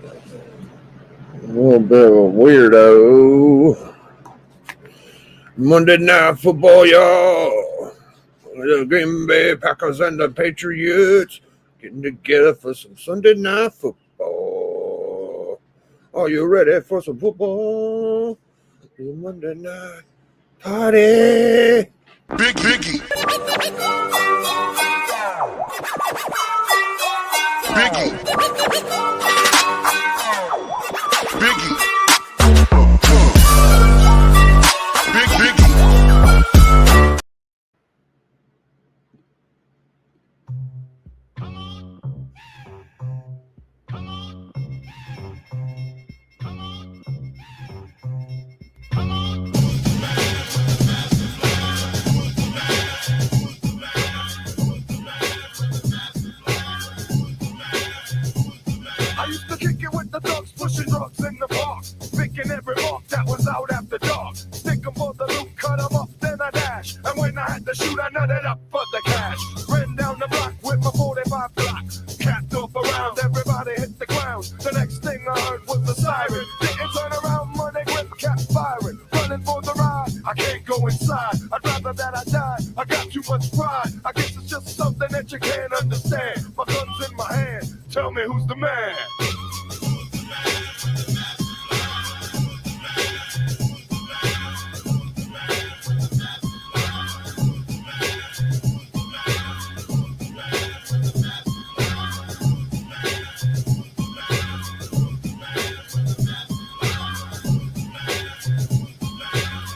A little bit of a weirdo. Monday Night Football, y'all. The Green Bay Packers and the Patriots getting together for some Sunday Night Football. Are you ready for some football? It's a Monday Night Party. Biggie. Biggie. Biggie. Biggie. I used to kick it with the thugs, pushing drugs in the park, picking every mark that was out after dark. Stick 'em for the loot, cut 'em up, then I dash. And when I had to shoot, I nutted up for the cash. Ran down the block with my 45 block, capped off around, everybody hit the ground. The next thing I heard was the siren. Didn't turn around, money grip kept firing. Running for the ride, I can't go inside. I'd rather that I die, I got too much pride. I guess it's just something that you can't understand. My gun's in my hand, tell me who's the man.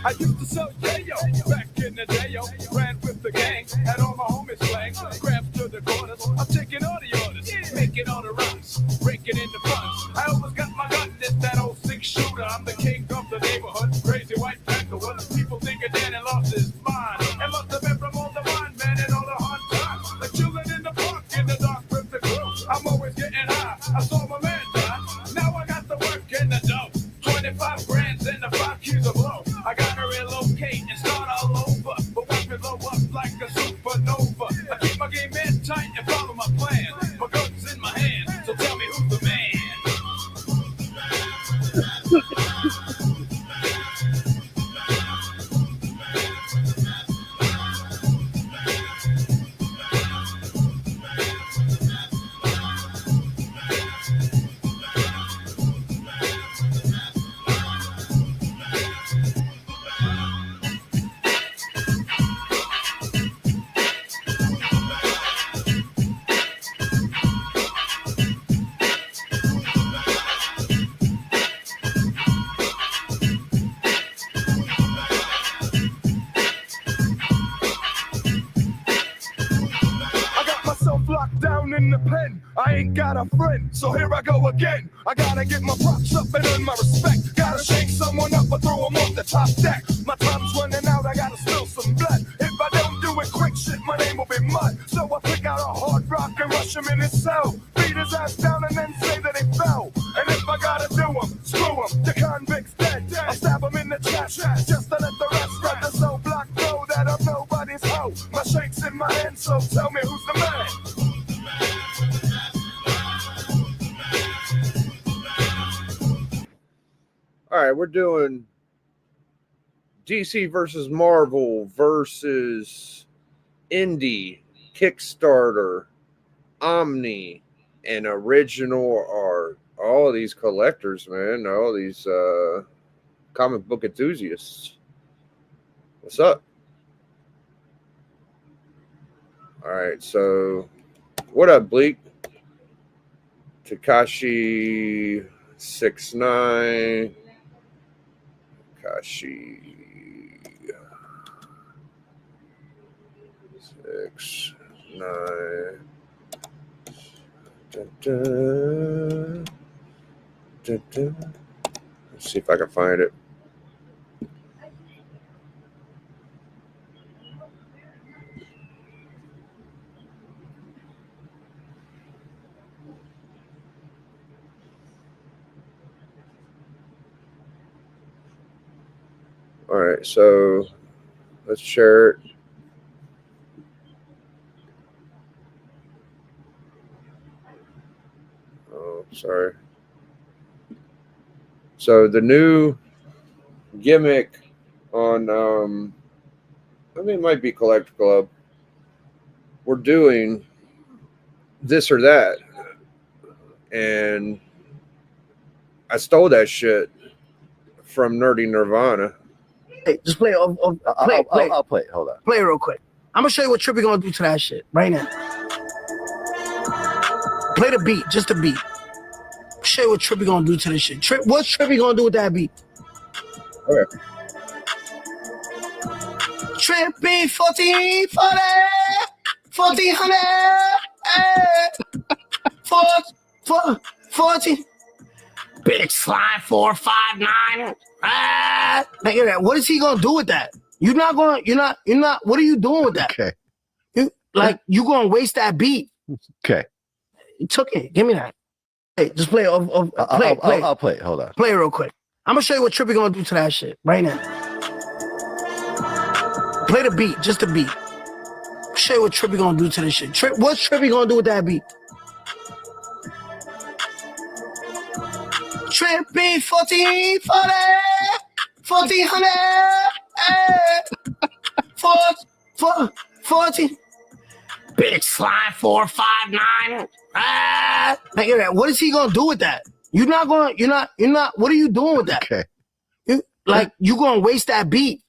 I used to sell yayo back in the day, yo. Ran with the gang, had all my homies slang. Grabs to the corners, I'm taking all the orders, making all the runs, breaking in the funds. I always got my gun, it's that old 6-shooter. I'm the king of the neighborhood, crazy white panther. What people thinking Danny lost his mind. It must have been from all the wine, man, and all the hard times. Like children in the park, in the dark with the crew. I'm always getting high, I saw my man die. Now I got the work in the dough. 25 grands and the 5 keys of blow. I gotta relocate and start all over, but watch me blow up like a supernova. I keep my game in tight and follow my plan. My gun's in my hand, so tell me who's the man. Locked down in the pen, I ain't got a friend, so here I go again. I gotta get my props up and earn my respect. Gotta shake someone up or throw them off the top deck. My time's running out, I gotta spill some blood. If I don't do it quick, shit, my name will be mud. So I pick out a hard rock and rush him in his cell. Beat his ass down and then say that he fell. And if I gotta do him, screw him, the convict's dead. I stab him in the chest, just to let the rest let the soul block know that I'm nobody's hoe. My shake's in my hand, so tell me who's the man. All right, we're doing DC versus Marvel versus Indie, Kickstarter, Omni, and original art. All of these collectors, man. All these comic book enthusiasts. What's up? All right, so what up, Bleak? Takashi 69. Takashi 69. Let's see if I can find it. All right, so let's share it. Oh, sorry. So the new gimmick on, I mean, it might be Collect Club. We're doing this or that. And I stole that shit from Nerdy Nirvana. Hey, just play. Play. I'll play it. Hold on. Play it real quick. I'm gonna show you what Trippy gonna do to that shit right now. Play the beat, just the beat. Show you what Trippy gonna do to this shit. What's Trippy gonna do with that beat? Okay. Trippy 1440, 1400, 40. Big slide 459. Nigga, that. What is he gonna do with that? You're not. What are you doing with that? Okay. You gonna waste that beat? Okay. You took it. Give me that. Hey, just play. Play. I'll play it. Hold on. Play it real quick. I'm gonna show you what Trippy gonna do to that shit right now. Play the beat, just the beat. Show you what Trippy gonna do to this shit. What's Trippy gonna do with that beat? Trippy 1440, 1400, 40. Big slide 459. Nigga, that. What is he gonna do with that? You're not. What are you doing with that? Okay. You gonna waste that beat?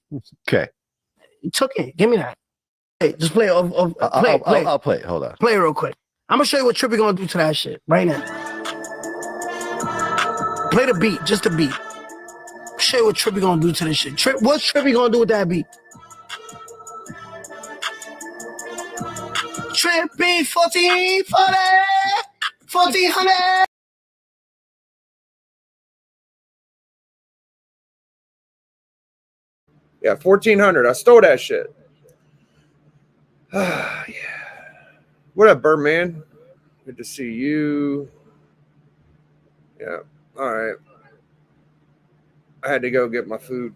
Okay. You took it. Give me that. Hey, just play. Play. I'll play it. Hold on. Play it real quick. I'm gonna show you what Trippy gonna do to that shit right now. Play the beat, just the beat. Show you what Trippy gonna do to this shit. What's Trippy gonna do with that beat? Trippy 1440, 1400. Yeah, 1400. I stole that shit. Yeah. What up, Birdman? Good to see you. Yeah. All right. I had to go get my food.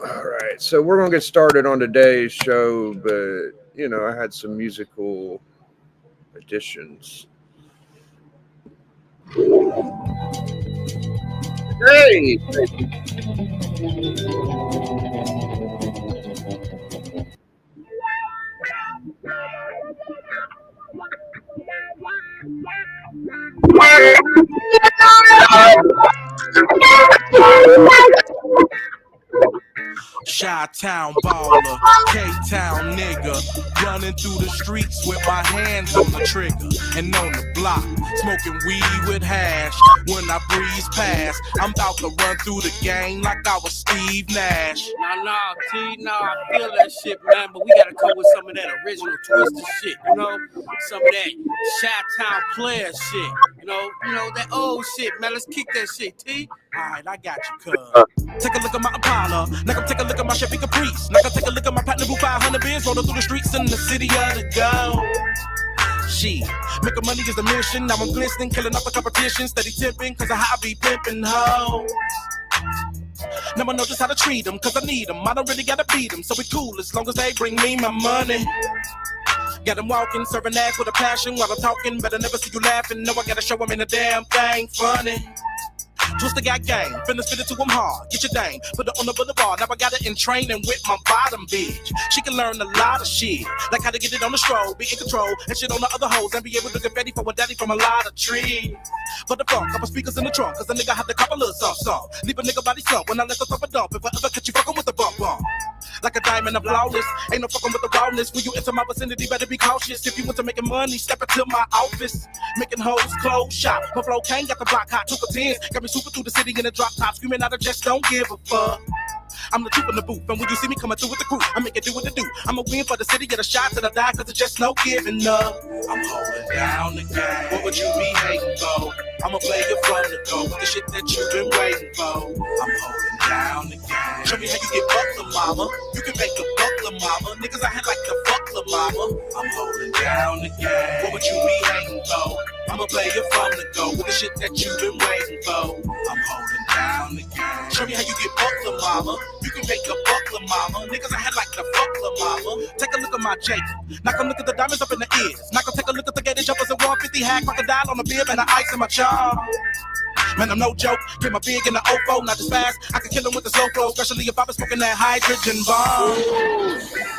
All right. So we're going to get started on today's show, but, I had some musical additions. Hey! Chi-town baller, K-town nigga, running through the streets with my hands on the trigger and on the block, smoking weed with hash. When I breeze past, I'm about to run through the game like I was Steve Nash. Nah, I feel that shit, man, but we gotta come with some of that original twisted shit, some of that Chi-town player shit, that old shit, man. Let's kick that shit, T. Alright, I got you, cuz. Take a look at my Impala, now take a look at my Chevy Caprice, now take a look at my Platinum Blue 500 Benz, rolling through the streets in the city of the gold. Shit, making money is the mission. Now I'm glistening, killing off the competition, steady tipping, cause I be pimping hoes. Now I know just how to treat them, cause I need them. I don't really gotta beat them, so we cool as long as they bring me my money. Got them walking, serving ass with a passion while I'm talking, but I never see you laughing. No, I gotta show them in a damn thing funny. Twister got gang, finna spit it to him hard. Get your dame, put it on the boulevard. Now I got it in training with my bottom bitch. She can learn a lot of shit, like how to get it on the stroll, be in control, and shit on the other hoes, and be able to get ready for a daddy from a lot of trees. But the funk, couple speakers in the trunk, cause the nigga had to cop a little song. Leave a nigga body slump when I let the thump a dump. If I ever catch you fucking with the bump. Like a diamond, I'm flawless. Ain't no fucking with the rawness. When you enter my vicinity, better be cautious. If you want to making money, step into my office. Making hoes close shop. My flow cane got the block hot, 2 for 10. Got me super through the city in a drop top, screaming out of just don't give a fuck. I'm the truth in the booth, and when you see me coming through with the crew, I make it do what it do. I'ma win for the city, get a shot till I die, cause it's just no giving up. I'm holding down the game. What would you be hating for? I'ma play it from the go with the shit that you've been waiting for. I'm holding down the game. Show me how you get buckler, mama. You can make a buckler, mama. Niggas I had like the buckler, mama. I'm holding down the game. What would you be hating for? I'ma play it from the go with the shit that you've been waiting for. I'm holding down the game. Show me how you get buckler, mama. You can make a buckler, mama. Niggas I had like the buckler, mama. Take a look at my Jacob. Now come look at the diamonds up in the ears. Now come take a look at the gated jumpers at 150 hack crocodile on the bib and the ice in my charm. Man, I'm no joke. Get my big in the OFO, not just fast. I can kill him with the slow flow, especially if I was smoking that hydrogen bomb.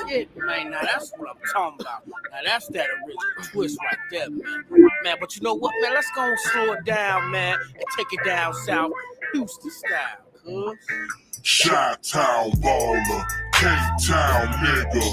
Shit, man, now that's what I'm talking about. Now that's that original twist right there, man. Man, but you know what, man? Let's go and slow it down, man, and take it down south, Houston style, cuz. Chi-town baller, K-town nigga,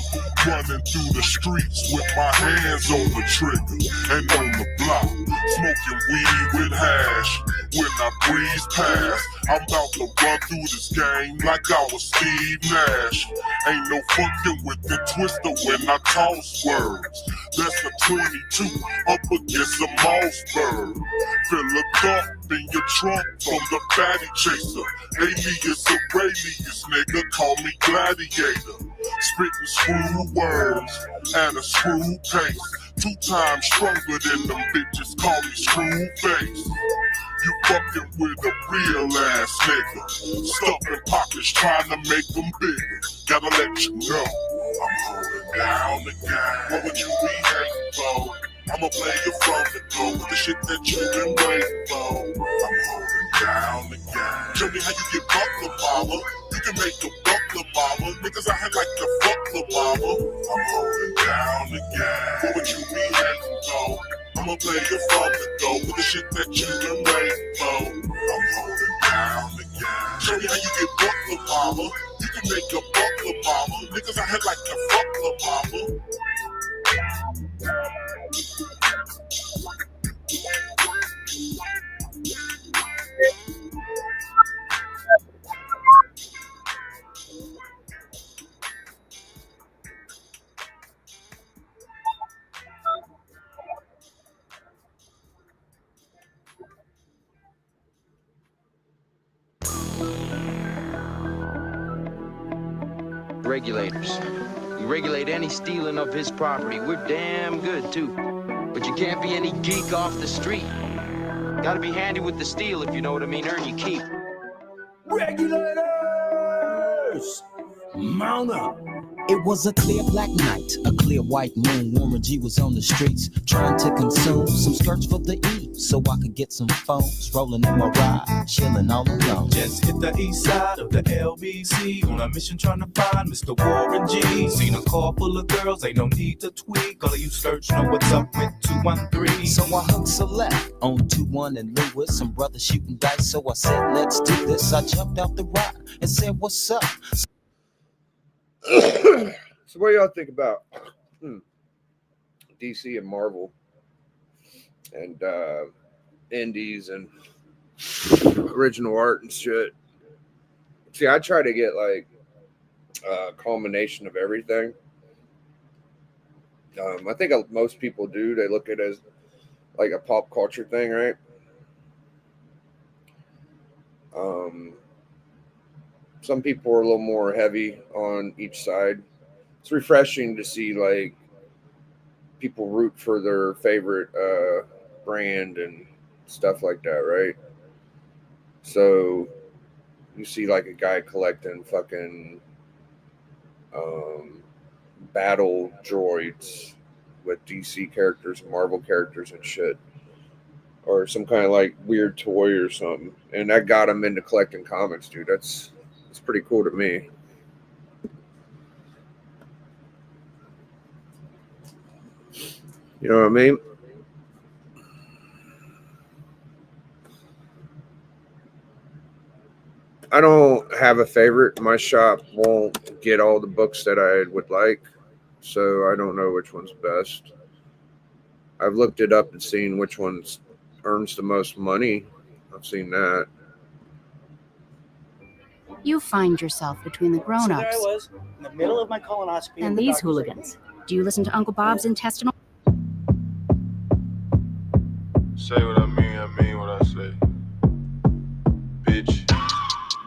running through the streets with my hands on the trigger and on the block, smoking weed with hash. When I breeze past, I'm about to run through this game like I was Steve Nash. Ain't no fucking with the twister when I toss words. That's a 22 up against a Mossberg. Fill a cup in your trunk from the fatty chaser. Alias Aurelius, nigga, call me Gladiator. Spitting screw words and a screw pace. 2 times stronger than them bitches, call me Screw Face. You fucking with a real ass nigga. Stuffing pockets trying to make them bigger. Gotta let you know, I'm holding down the game. What would you be hating for? I'm a player from the go with the shit that you've been waiting for. I'm holding down the game. Show me how you get buckler, mama. You can make a buckler, mama. Niggas out here like the buckler, mama. I'm holding down the game. What would you be hating for? I'm a player from the go with the shit that you've been waiting for. I'm holding down the game. Show me how you get buckler, mama. You can make a buckler, mama. Niggas out here like the buckler, mama. Regulators. We regulate any stealing of his property. We're damn good, too. But you can't be any geek off the street. Gotta be handy with the steel, if you know what I mean. Earn your keep. Regulators! Mount up! It was a clear black night, a clear white moon. Warren G was on the streets, trying to consume some skirts for the E, so I could get some phones. Rolling in my ride, chilling all alone. Just hit the east side of the LBC on a mission trying to find Mr. Warren G. Seen a car full of girls, ain't no need to tweak. All of you search know what's up with 213. So I hooked select on 21 and Lewis, some brothers shooting dice. So I said, let's do this. I jumped out the ride and said, what's up? So what do y'all think about DC and Marvel and indies and original art and shit? See, I try to get like a culmination of everything. I think most people do. They look at it as like a pop culture thing, right? Some people are a little more heavy on each side. It's refreshing to see like people root for their favorite brand and stuff like that, right? So you see like a guy collecting fucking battle droids with DC characters, Marvel characters and shit, or some kind of like weird toy or something, and that got him into collecting comics, dude. That's pretty cool to me. You know what I mean? I don't have a favorite. My shop won't get all the books that I would like, so I don't know which one's best. I've looked it up and seen which one earns the most money. I've seen that. You find yourself between the grown-ups. So there I was, in the middle of my colonoscopy. And these hooligans. Do you listen to Uncle Bob's intestinal? Say what I mean what I say. Bitch.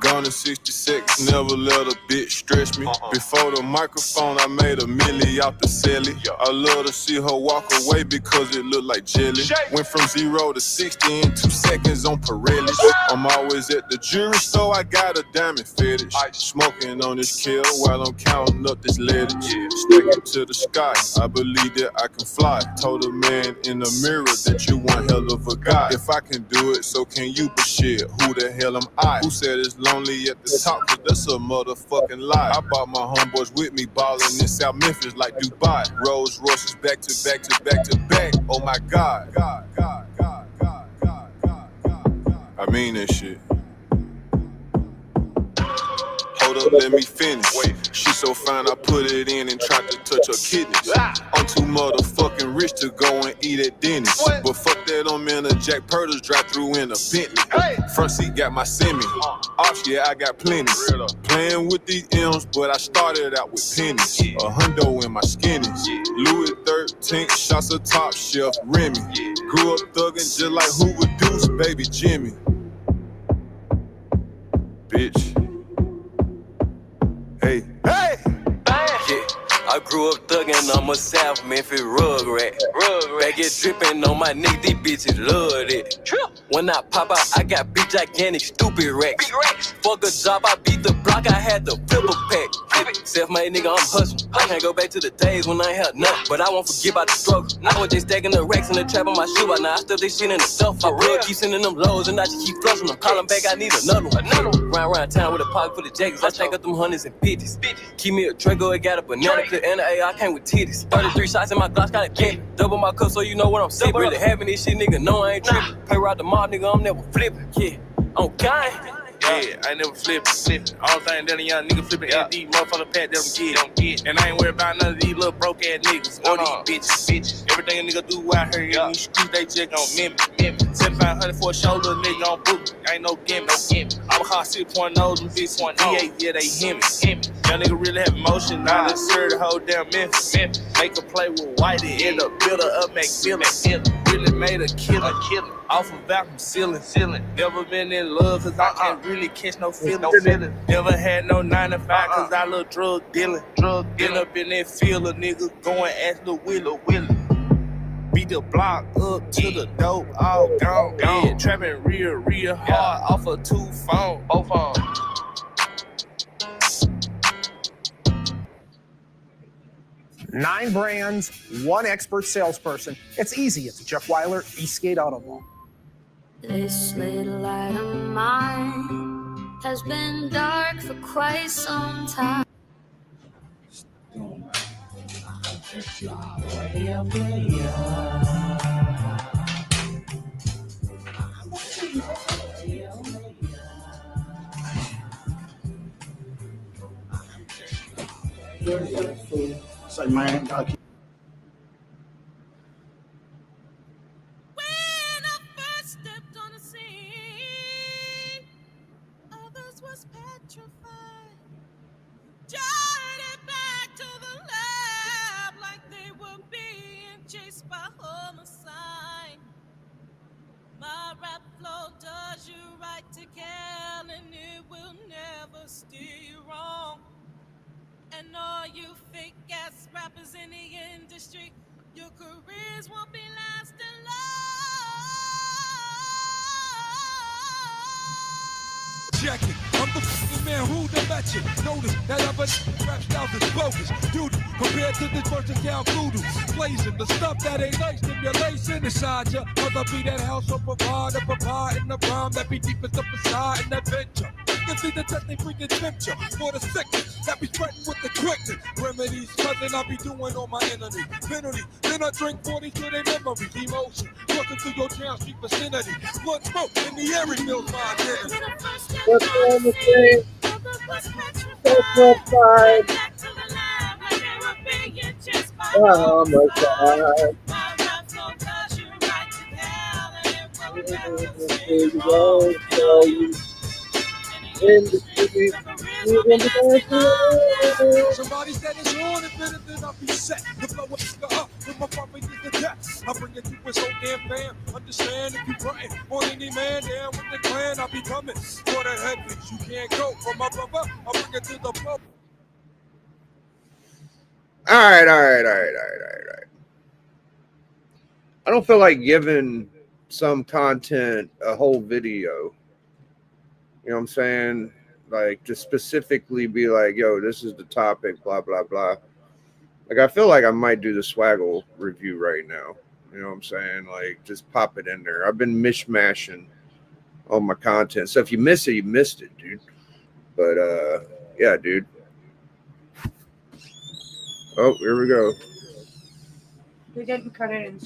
Gone in 60 seconds, never let a bitch stretch me. Before the microphone, I made a milli off the celly. I love to see her walk away because it looked like jelly. Went from 0 to 60 in 2 seconds on Pirelli. I'm always at the jewelry store, I got a diamond fetish. Smoking on this kill while I'm counting up this lettuce. Sticking to the sky, I believe that I can fly. Told a man in the mirror that you one hell of a guy. If I can do it, so can you, but shit, who the hell am I? Who said it's lonely at the top, but that's a motherfucking lie. I brought my homeboys with me, ballin' in South Memphis like Dubai. Rolls Royces back to back to back to back, oh my God. I mean that shit. Hold up, let me finish. She so fine, I put it in and tried to touch her kidneys. I'm too motherfucking rich to go and eat at Denny's. But fuck that, I'm in a Jack Purdas drive through in a Bentley. Front seat got my semi. Off, yeah, I got plenty. Playing with these M's, but I started out with pennies. A hundo in my skinnies. Louis 13, shots of Top Chef Remy. Grew up thugging just like Hoover Deuce, baby Jimmy. Bitch. Hey. Yeah, I grew up thuggin', I'm a South Memphis rug rat. Back it drippin' on my neck, these bitches love it. When I pop out, I got big gigantic stupid racks. Fuck a job, I beat the block, I had the flip a pack. Self-made nigga, I'm hustling. I can't go back to the days when I ain't had nothing, but I won't forget about the struggle. I was just stacking the racks in the trap on my shoe, but now I stuff this shit in the stuff. My real keep sending them lows, and I just keep flushing them. Call them back, I need another one. Round town with a pocket full of jackets, I stack up them hundreds and fifties. Keep me a Draco, it got a banana clip and an AR came with titties. 33 shots in my glass, got a kid. Double my cup so you know what I'm sipping. Really having this shit, nigga, no I ain't tripping. Play around the mall, nigga, I'm never flipping. Yeah, I'm gang. Yeah, I ain't never flippin'. All thing that a young nigga flippin' at these motherfucker pat that don't get. And I ain't worried about none of these little broke ass niggas or these bitches. Everything a nigga do out here in these streets, they just gon' mimic. 7,500 for a shoulder, nigga on book. Ain't no gimmick. I'm a hot 6.0, them bitches want DA, yeah, they him. Young nigga really have emotion, now let's serve the whole damn Memphis. Make a play with Whitey, end up build her up, make feelin'. Really made a killer. Off of vacuum ceiling. Never been in love, cause I can't really catch no feeling. Never had no 9 to 5, cause I love drug dealing. End up in that field, a nigga going ask Lil Willie. Beat the block up to the dope, all gone. Yeah, trapping real hard off of 2 phones. Both phones. Nine brands, one expert salesperson. It's easy. It's Jeff Weiler, Eastgate Auto Mall. This little light of mine has been dark for quite some time. Say, man, chased by homicide. My rap flow does you right to kill, and it will never steer you wrong. And all you fake ass rappers in the industry, your careers won't be lasting long. Check it. I'm the f***ing man who the bet you. Notice that other rap styles is bogus. Dude, compared to this versatile voodoo. Blazing the stuff that ain't like stimulation inside ya. Other be that house or provide a provide in the rhyme that be deepest up inside an adventure. You see the test they freaking temperature for the sickness that be spreading with the quickness. Remedies, cousin, I be doing on my enemy. Penalty, then I drink 40 to their memory. Emotion, walking through your town street vicinity. Blood smoke in the air reveals my identity. What's on the thing? So fine. Oh my God. In the street. You want to dance with Somebody said it's on and better than I'll be set. The flow is the up with my puppet is the death. I bring it to his whole damn fam. Understand if you frontin' on any man down with the clan, I'll be coming for the heavens. You can't go for my brother. I'll bring it to the flow. All right. I don't feel like giving some content a whole video. You know what I'm saying? Like, just specifically be like, yo, this is the topic, blah, blah, blah. Like, I feel like I might do the Swaggle review right now. You know what I'm saying? Like, just pop it in there. I've been mishmashing all my content. So if you miss it, you missed it, dude. But, yeah, dude. Oh, here we go. We didn't cut it in.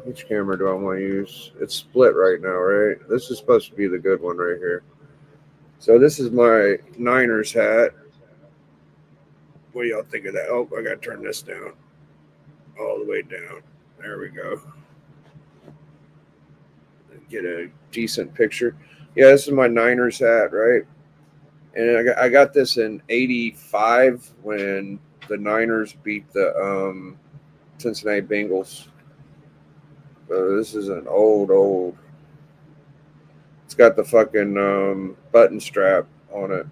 Which camera do I want to use? It's split right now, right? This is supposed to be the good one right here. So this is my Niners hat. What do y'all think of that? Oh, I got to turn this down. All the way down. There we go. Get a decent picture. Yeah, this is my Niners hat, right? And I got this in '85 when the Niners beat the Cincinnati Bengals. So this is an old. It's got the fucking button strap on it.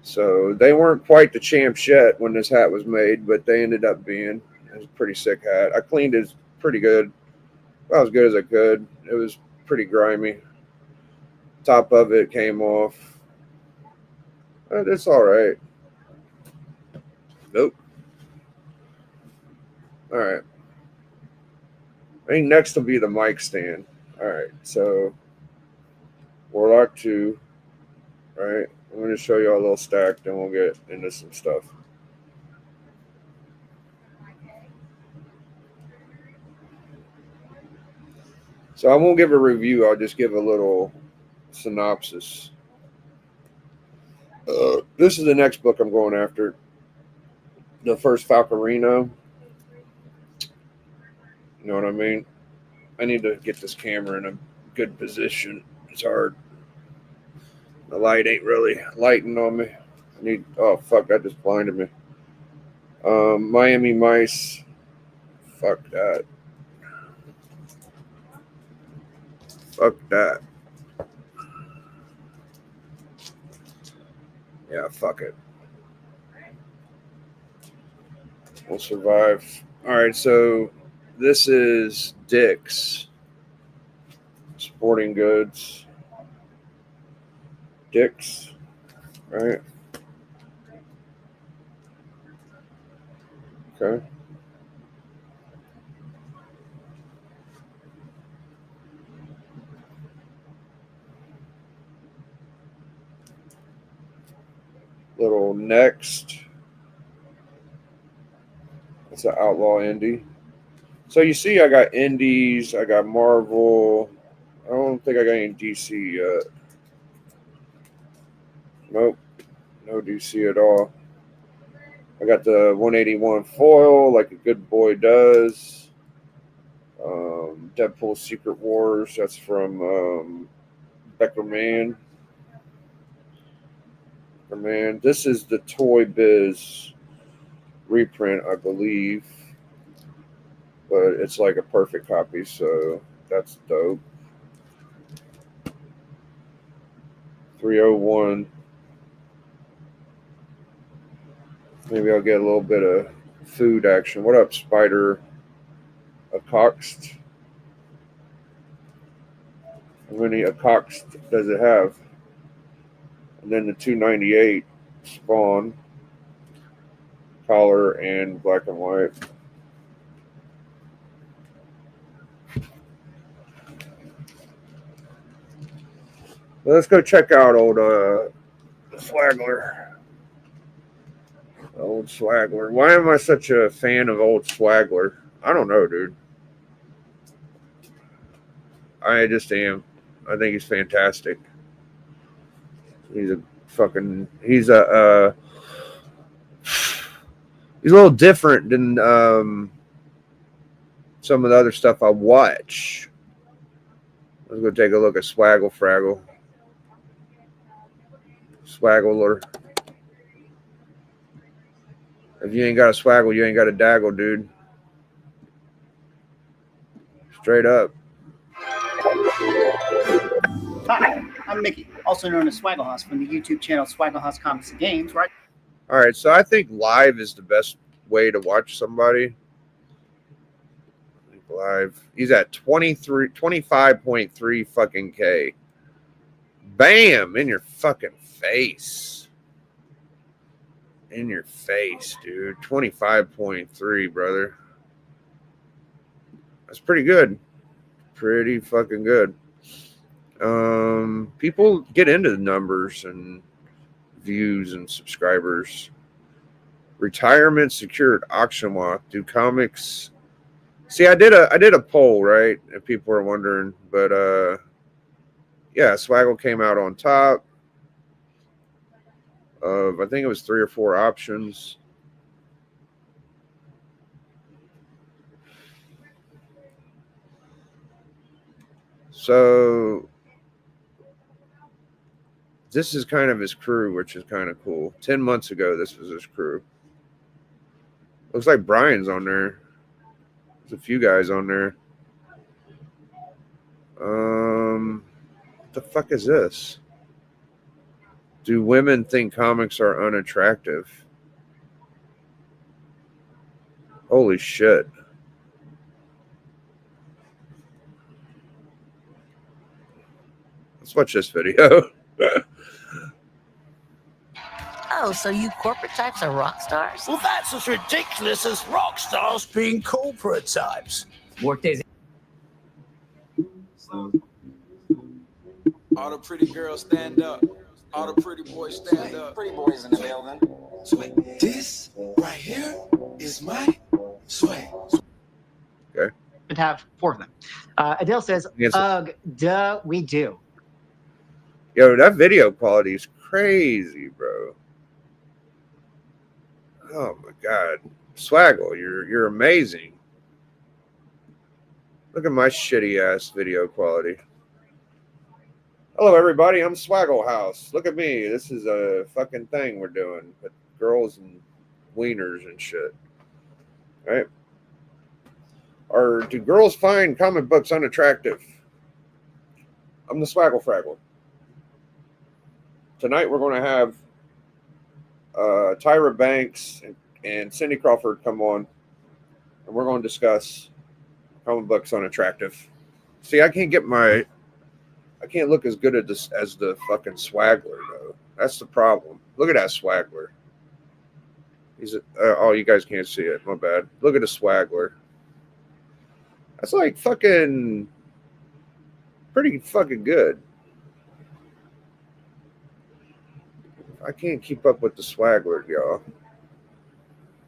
So they weren't quite the champs yet when this hat was made, but they ended up being. It was a pretty sick hat. I cleaned it pretty good. About as good as I could. It was pretty grimy. Top of it came off. But it's all right. Nope. All right. I think next will be the mic stand. All right. So Warlock 2. All right. I'm going to show you all a little stack, then we'll get into some stuff. So I won't give a review. I'll just give a little synopsis. This is the next book I'm going after. The first Falcarino. You know what I mean? I need to get this camera in a good position. It's hard. The light ain't really lighting on me. Oh fuck, that just blinded me. Miami Mice. Fuck that. Fuck that. Yeah, fuck it. We'll survive. All right, so this is Dick's Sporting Goods. Dick's, right? Okay. Little Next. It's an Outlaw Indie. So you see, I got Indies, I got Marvel. I don't think I got any DC yet. Nope, no DC at all. I got the 181 foil, like a good boy does. Deadpool Secret Wars, that's from Becker Man. This is the Toy Biz reprint, I believe. But it's like a perfect copy, so that's dope. 301. Maybe I'll get a little bit of food action. What up, Spider? A Coxt? How many Coxt does it have? And then the 298 Spawn. Color and black and white. Let's go check out old Swagler. Old Swagler. Why am I such a fan of old Swagler? I don't know, dude. I just am. I think he's fantastic. He's a He's a little different than some of the other stuff I watch. Let's go take a look at Swaggle Fraggle. Swaggler. If you ain't got a swaggle, you ain't got a daggle, dude. Straight up. Hi, I'm Mickey, also known as Swagglehouse from the YouTube channel Swagglehouse Comics and Games, right? All right, so I think live is the best way to watch somebody. Live. He's at 25.3 fucking K. Bam! In your fucking face. In your face, dude. 25.3, brother. That's pretty good. Pretty fucking good. People get into the numbers and views and subscribers. Retirement secured auction walk. Do comics? See, I did a poll, right? If people are wondering, but yeah, Swaggle came out on top of, I think it was 3 or 4 options. So this is kind of his crew, which is kind of cool. 10 months ago, this was his crew. Looks like Brian's on there. There's a few guys on there. What the fuck is this? Do women think comics are unattractive? Holy shit. Let's watch this video. Oh, so you corporate types are rock stars? Well, that's as ridiculous as rock stars being corporate types. Workdays. All the pretty girls stand up. All the pretty boys stand up. Pretty boys in the building. Sway. This right here is my sway. Okay. And have 4 of them. Adele says, Yes. ugh, duh, we do. Yo, that video quality is crazy, bro. Oh my god. Swaggle, you're amazing. Look at my shitty ass video quality. Hello everybody, I'm Swaggle House. Look at me. This is a fucking thing we're doing with girls and wieners and shit. Right? Or do girls find comic books unattractive? I'm the Swaggle Fraggle. Tonight we're going to have Tyra Banks and Cindy Crawford come on, and we're going to discuss comic books unattractive. See, I can't look as good at this as the fucking Swaggler though. That's the problem. Look at that Swaggler. Oh, you guys can't see it. My bad. Look at the Swaggler. That's like fucking pretty fucking good. I can't keep up with the Swaggler, y'all.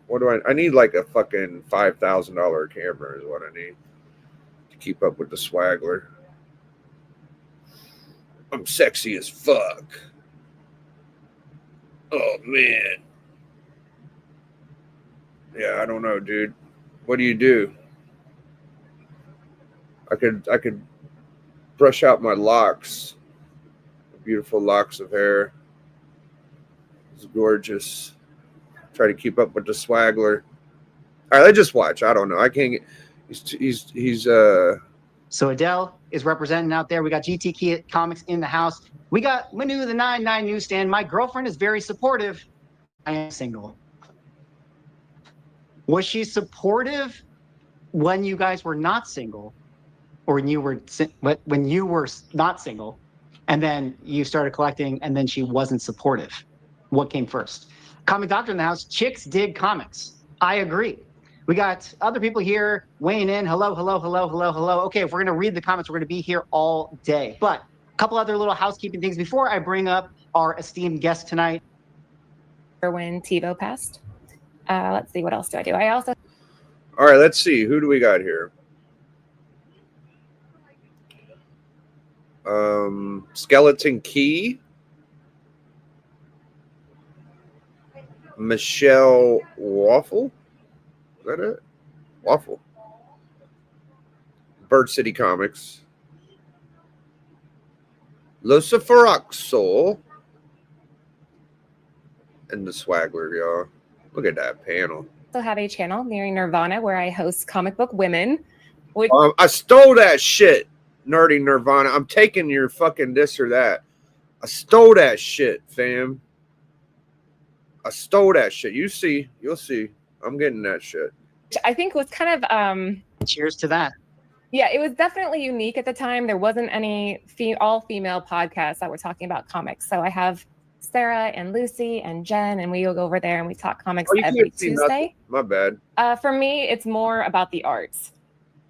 What do I need like a fucking $5,000 camera is what I need to keep up with the Swaggler. I'm sexy as fuck. Oh man. Yeah, I don't know, dude. What do? I could brush out my locks. Beautiful locks of hair. It's gorgeous. Try to keep up with the Swaggler. All right, let's just watch. I don't know. I can't get. He's So Adele is representing out there. We got GT Comics in the house. We got Manu the 99 newsstand. My girlfriend is very supportive. I am single. Was she supportive when you guys were not single, or when you were not single, and then you started collecting, and then she wasn't supportive? What came first? Comic Doctor in the house. Chicks dig comics. I agree. We got other people here weighing in. Hello, hello, hello, hello, hello. Okay, if we're going to read the comments, we're going to be here all day. But a couple other little housekeeping things before I bring up our esteemed guest tonight. When TiVo passed. Let's see, what else do I do? I also... All right, let's see. Who do we got here? Skeleton Key. Michelle Waffle. Is that it? Waffle. Bird City Comics. Lucifer Oxel. And the Swaggler, y'all. Look at that panel. Also have a channel, Nearing Nirvana, where I host comic book women. Which I stole that shit, Nerdy Nirvana. I'm taking your fucking this or that. I stole that shit, fam. I stole that shit. You see, you'll see. I'm getting that shit. I think was kind of cheers to that. Yeah, it was definitely unique at the time. There wasn't any all-female podcasts that were talking about comics. So I have Sarah and Lucy and Jen, and we will go over there and we talk comics every Tuesday. My bad. For me, it's more about the arts.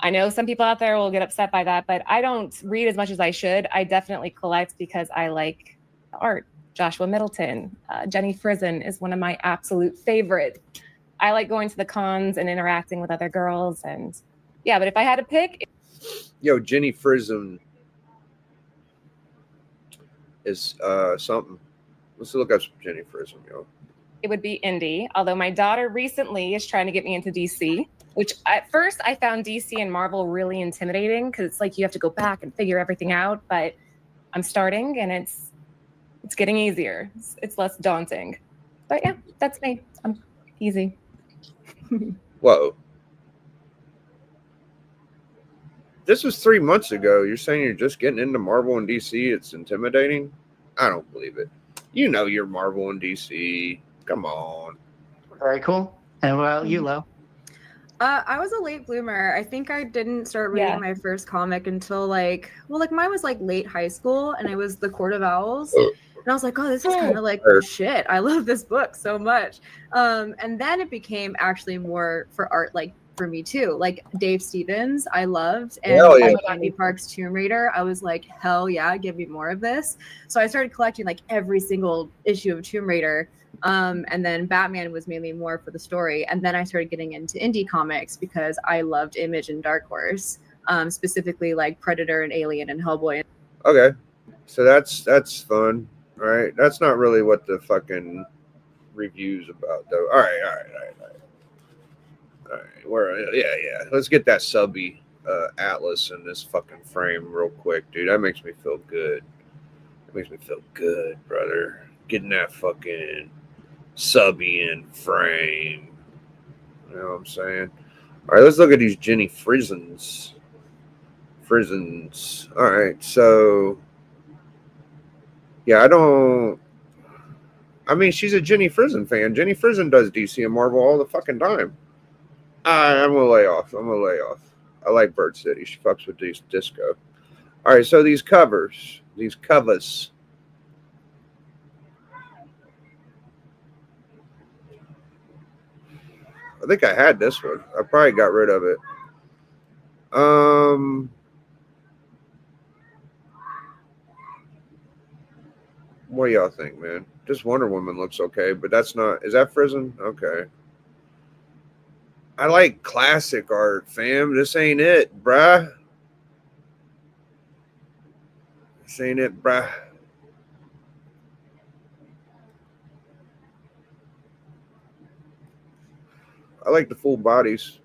I know some people out there will get upset by that, but I don't read as much as I should. I definitely collect because I like the art. Joshua Middleton, Jenny Frison is one of my absolute favorites. I like going to the cons and interacting with other girls, and yeah, but if I had to pick... Yo, Jenny Frison is something. Let's look up some Jenny Frison, yo. It would be indie, although my daughter recently is trying to get me into DC, which at first I found DC and Marvel really intimidating because it's like you have to go back and figure everything out, but I'm starting and it's getting easier. It's less daunting. But yeah, that's me. I'm easy. Whoa. This was 3 months ago. You're saying you're just getting into Marvel and DC. It's intimidating? I don't believe it. You know you're Marvel and DC. Come on. Very cool. And well, you, Lo? I was a late bloomer. I think I didn't start reading my first comic until mine was like late high school, and it was The Court of Owls. And I was like, oh, this is kind of like the shit. I love this book so much. And then it became actually more for art, like for me too. Like Dave Stevens, I loved. And Andy Park's Tomb Raider, I was like, hell yeah, give me more of this. So I started collecting like every single issue of Tomb Raider. And then Batman was mainly more for the story. And then I started getting into indie comics because I loved Image and Dark Horse, specifically like Predator and Alien and Hellboy. Okay. So that's fun. All right. That's not really what the fucking review's about, though. All right. Yeah. Let's get that subby Atlas in this fucking frame real quick, dude. That makes me feel good. That makes me feel good, brother. Getting that fucking subby in frame. You know what I'm saying? All right, let's look at these Jenny Frisons. All right, so yeah, I mean, she's a Jenny Frison fan. Jenny Frison does DC and Marvel all the fucking time. I'm gonna lay off. I like Bird City. She fucks with these disco. All right, so these covers. I think I had this one. I probably got rid of it. What do y'all think, man? Just Wonder Woman looks okay, but that's not. Is that Frison? Okay. I like classic art, fam. This ain't it, bruh. I like the full bodies.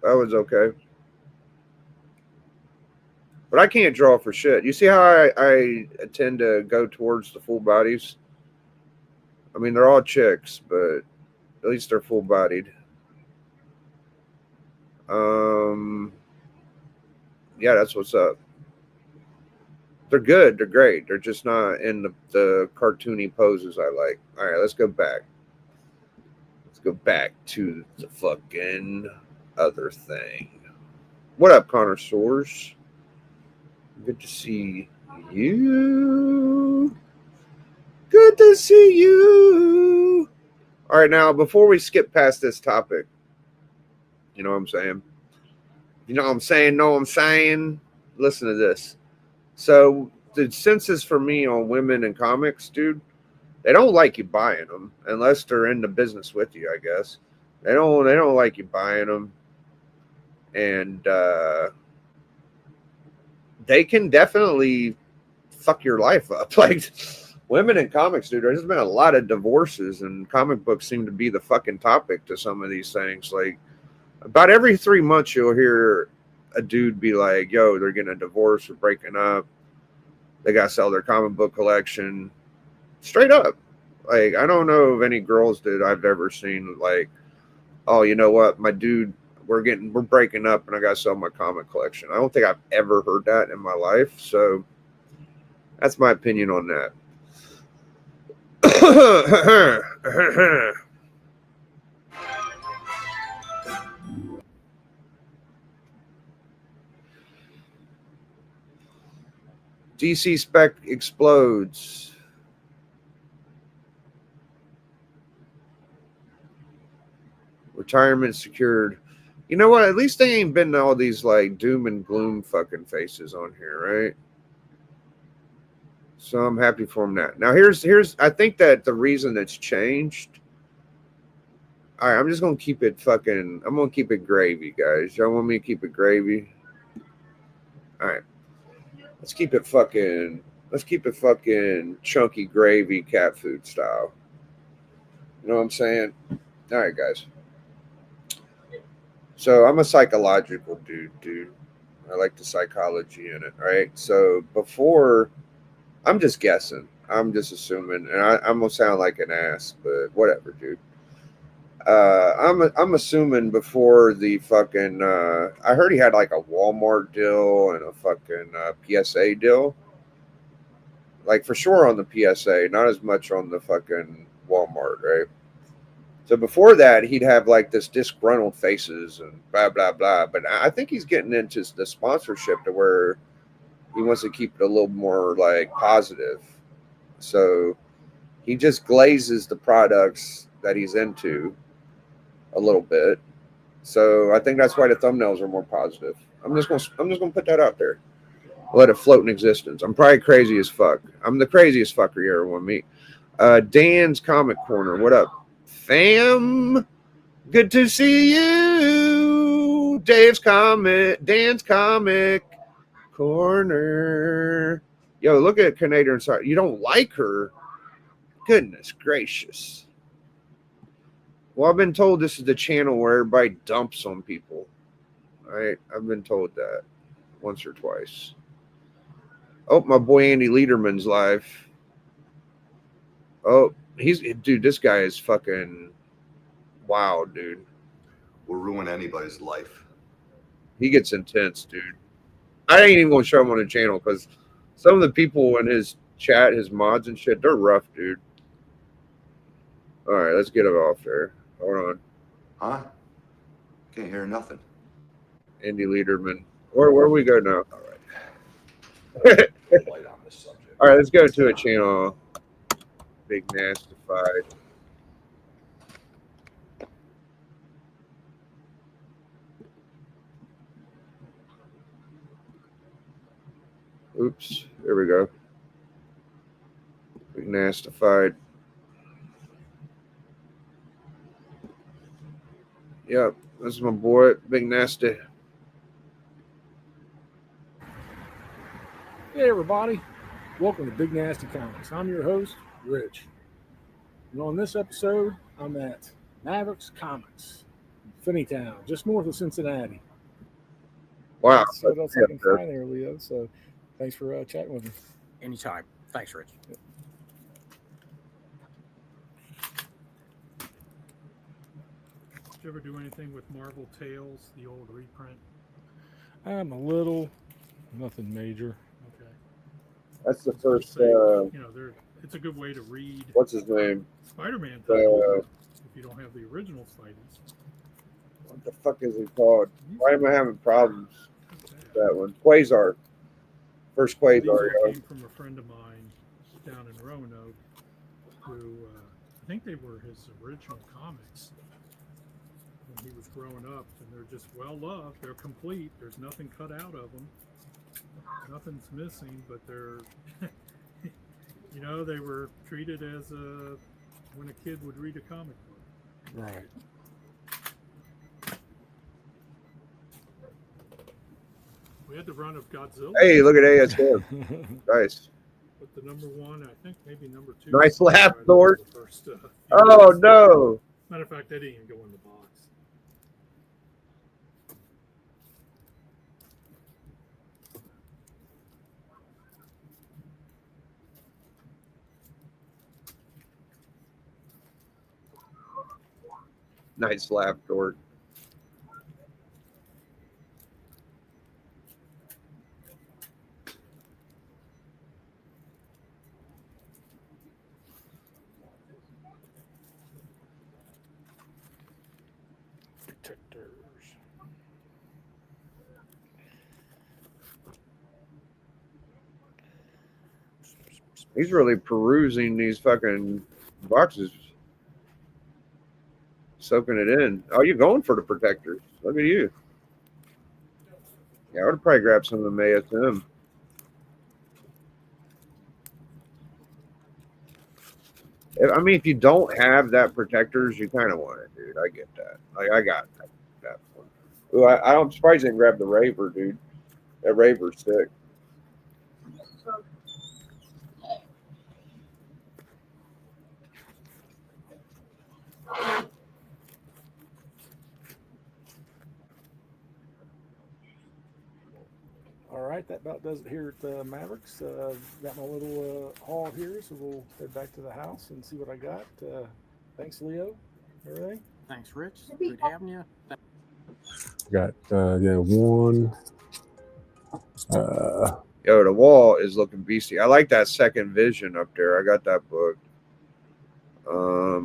That was okay. But I can't draw for shit. You see how I tend to go towards the full bodies? I mean, they're all chicks, but at least they're full bodied. Yeah, that's what's up. They're good. They're great. They're just not in the cartoony poses I like. All right, let's go back. Let's go back to the fucking other thing. What up, Connor Soares? Good to see you. Good to see you. All right, now, before we skip past this topic, you know what I'm saying? You know what I'm saying? Know what I'm saying? Listen to this. So the census for me on women in comics, dude, they don't like you buying them unless they're in the business with you, I guess. They don't like you buying them. And they can definitely fuck your life up. Like, women in comics, dude. There's been a lot of divorces, and comic books seem to be the fucking topic to some of these things. Like about every 3 months, you'll hear a dude be like, "Yo, they're getting a divorce or breaking up. They got to sell their comic book collection." Straight up. Like I don't know of any girls that I've ever seen like, "Oh, you know what, my dude, we're breaking up, and I got to sell my comic collection." I don't think I've ever heard that in my life. So that's my opinion on that. DC spec explodes. Retirement secured. You know what? At least they ain't been all these like doom and gloom fucking faces on here, right? So I'm happy for them that. Now here's I think that the reason it's changed. All right, I'm just gonna keep it fucking. I'm gonna keep it gravy, guys. Y'all want me to keep it gravy? All right, let's keep it fucking chunky gravy cat food style. You know what I'm saying? All right, guys. So I'm a psychological dude. I like the psychology in it, right? So before, I'm just guessing. I'm just assuming, and I'm gonna sound like an ass, but whatever, dude. I'm assuming before the fucking. I heard he had like a Walmart deal and a fucking PSA deal. Like for sure on the PSA, not as much on the fucking Walmart, right? So before that, he'd have like this disgruntled faces and blah, blah, blah. But I think he's getting into the sponsorship to where he wants to keep it a little more like positive. So he just glazes the products that he's into a little bit. So I think that's why the thumbnails are more positive. I'm just gonna put that out there. Let it float in existence. I'm probably crazy as fuck. I'm the craziest fucker you ever want to meet. Dan's Comic Corner. What up? Fam, good to see you. Dan's Comic Corner. Yo, look at Canadian side. You don't like her? Goodness gracious. Well, I've been told this is the channel where everybody dumps on people. All right, I've been told that once or twice. Oh, my boy Andy Lederman's live. Oh, dude, this guy is fucking wow, dude. Will ruin anybody's life. He gets intense, dude. I ain't even gonna show him on the channel because some of the people in his chat, his mods and shit, they're rough, dude. All right, let's get it off there. Hold on. Huh? Can't hear nothing. Andy Lederman. Where we go now? All right. Light on this subject. All right, let's go to a channel. Big Nastified. Oops, there we go. Big Nastified. Yep, this is my boy, Big Nasty. Hey everybody, welcome to Big Nasty Comics. I'm your host, Rich. And on this episode, I'm at Mavericks Comics, Finneytown, just north of Cincinnati. Wow. So what else I can find there, Leo. So thanks for chatting with me. Anytime. Thanks, Rich. Yep. Did you ever do anything with Marvel Tales, the old reprint? I'm a little, nothing major. Okay. That's the first. You know, it's a good way to read. What's his name? Spider-Man titles, if you don't have the original Spideys. What the fuck is it called? Why am I having problems with that one? Quasar. First Quasar. These all came from a friend of mine down in Roanoke, who I think they were his original comics when he was growing up, and they're just well loved. They're complete. There's nothing cut out of them. Nothing's missing, but they're, you know, they were treated as when a kid would read a comic book. Right. We had the run of Godzilla. Hey, look at ASM. Nice. But the number one, I think maybe number two. Nice laugh, right Lord. after the first, Oh, years. no. Matter of fact, they didn't even go in the box. Nice laugh, Dort. Protectors. He's really perusing these fucking boxes. Soaking it in. Oh, you're going for the protectors. Look at you. Yeah, I would probably grab some of them ASM. I mean, if you don't have that protectors, you kind of want it, dude. I get that. Like, I got that one. Ooh, I'm surprised they didn't grab the Raver, dude. That Raver's sick. All right, that about does it here at Mavericks. Got my little haul here, so we'll head back to the house and see what I got. Thanks, Leo. Everything. Thanks, Rich. Good having you. Got one. Yo, the wall is looking beastly. I like that second vision up there. I got that book.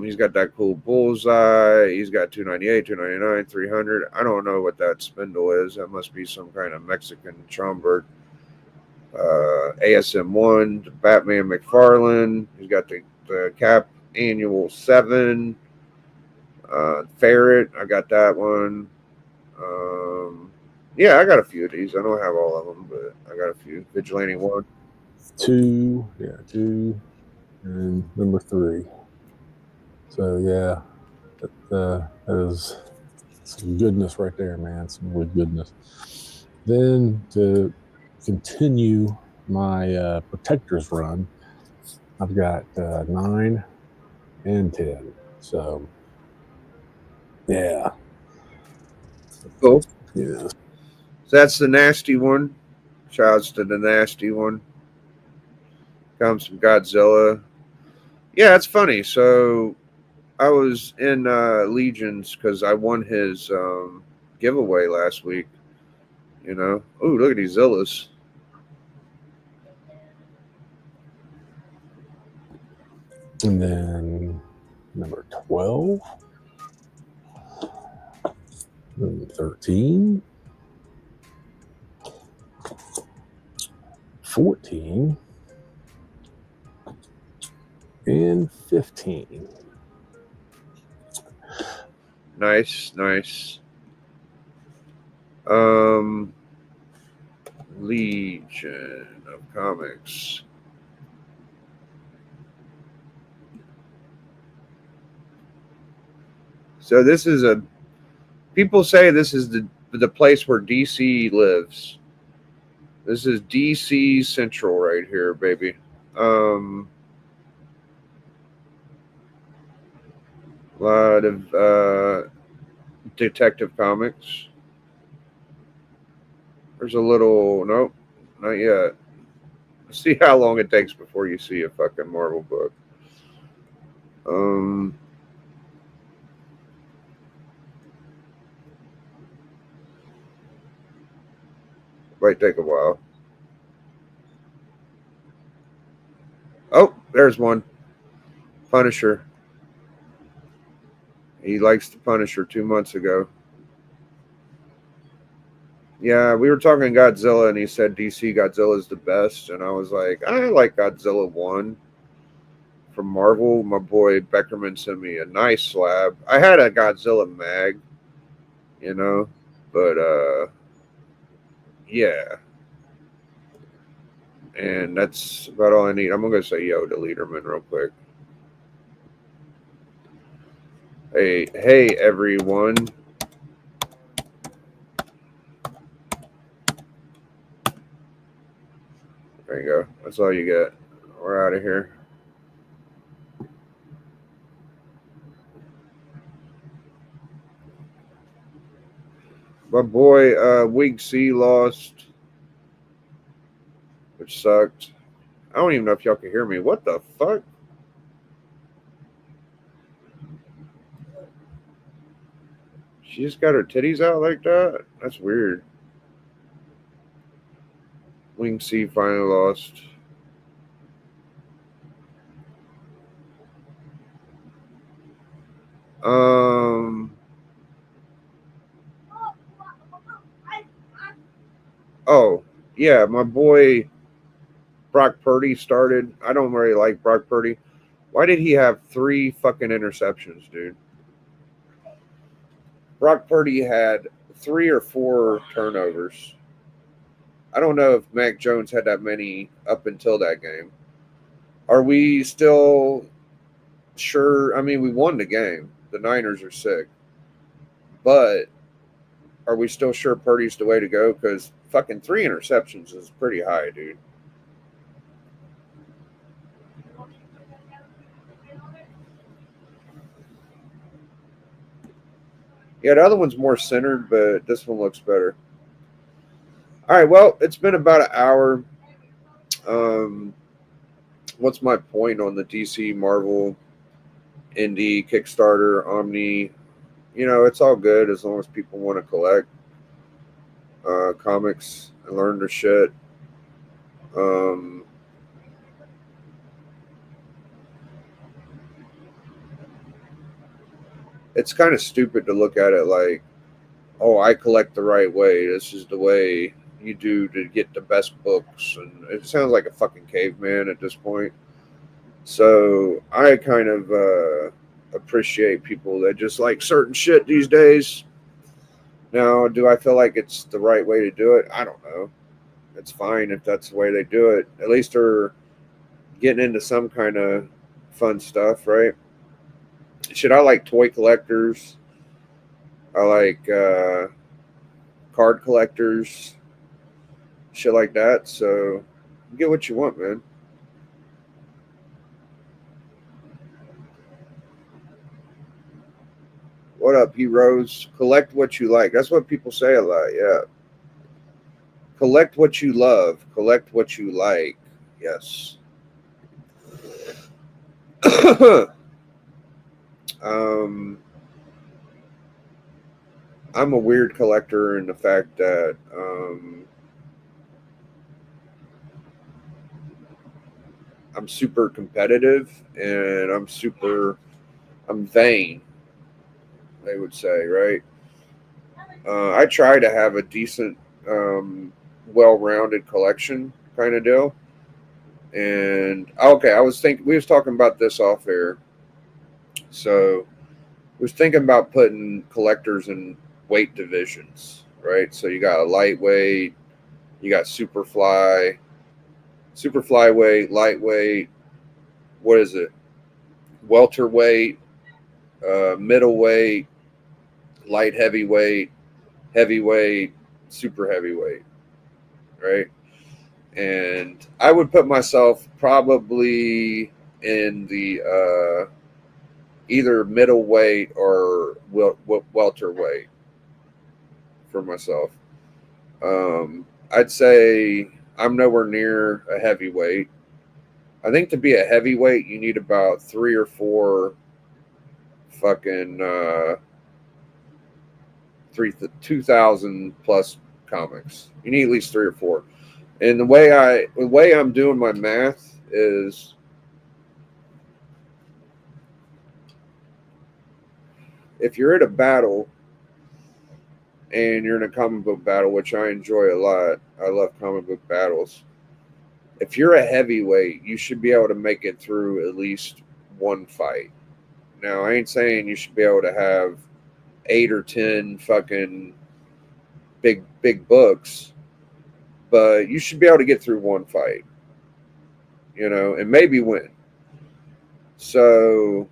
He's got that cool bullseye. He's got 298, 299, 300. I don't know what that spindle is. That must be some kind of Mexican Schomburg. ASM1, Batman McFarlane. He's got the Cap Annual 7. Ferret. I got that one. Yeah, I got a few of these. I don't have all of them, but I got a few. Vigilante 1. 2, yeah, 2, and number 3. So yeah, that is some goodness right there, man. Some really goodness. Then to continue my protectors run, I've got 9 and 10. So yeah, Cool. yeah. So that's the nasty one. Shouts to the nasty one. Comes from Godzilla. Yeah, it's funny. So I was in Legions because I won his giveaway last week. You know, oh, look at these Zillas. And then number 12, and 13, 14, and 15. Nice, nice. Legion of Comics. So this is people say this is the place where DC lives. This is DC Central right here, baby. A lot of Detective Comics. There's a little, nope, not yet. See how long it takes before you see a fucking Marvel book. Might take a while. Oh, there's one. Punisher. He likes the Punisher 2 months ago. Yeah, we were talking Godzilla, and he said DC Godzilla is the best, and I was like, I like Godzilla 1 from Marvel. My boy Beckerman sent me a nice slab. I had a Godzilla mag, you know, but yeah. And that's about all I need. I'm gonna say yo to Leaderman real quick. Hey everyone. There you go. That's all you get. We're out of here. My boy Week C lost, which sucked. I don't even know if y'all can hear me. What the fuck? She just got her titties out like that? That's weird. Wing C finally lost. Oh, yeah, my boy Brock Purdy started. I don't really like Brock Purdy. Why did he have 3 fucking interceptions, dude? Brock Purdy had 3 or 4 turnovers. I don't know if Mac Jones had that many up until that game. Are we still sure? I mean, we won the game. The Niners are sick. But are we still sure Purdy's the way to go? Because fucking 3 interceptions is pretty high, dude. Yeah, the other one's more centered, but this one looks better. All right, well, it's been about an hour. What's my point on the DC, Marvel, Indie, Kickstarter, Omni? You know, it's all good as long as people want to collect comics and learn their shit. It's kind of stupid to look at it like, oh, I collect the right way. This is the way you do to get the best books. And it sounds like a fucking caveman at this point. So I kind of appreciate people that just like certain shit these days. Now, do I feel like it's the right way to do it? I don't know. It's fine if that's the way they do it. At least they're getting into some kind of fun stuff, right? Shit, I like toy collectors. I like card collectors. Shit like that. So get what you want, man. What up, heroes? Collect what you like. That's what people say a lot, yeah. Collect what you love. Collect what you like. Yes. I'm a weird collector in the fact that I'm super competitive and I'm vain, they would say, right? I try to have a decent, well-rounded collection kind of deal. And okay, we was talking about this off air. So I was thinking about putting collectors in weight divisions, right? So you got a lightweight, you got super flyweight, lightweight, what is it? Welterweight, middleweight, light heavyweight, heavyweight, super heavyweight, right? And I would put myself probably in the either middleweight or welterweight for myself. I'd say I'm nowhere near a heavyweight. I think to be a heavyweight, you need about 3 or 4 fucking 2,000 plus comics. You need at least 3 or 4. And the way I'm doing my math is if you're at a battle and you're in a comic book battle, which I enjoy a lot, I love comic book battles. If you're a heavyweight, you should be able to make it through at least one fight. Now, I ain't saying you should be able to have 8 or 10 fucking big books, but you should be able to get through one fight, you know, and maybe win. So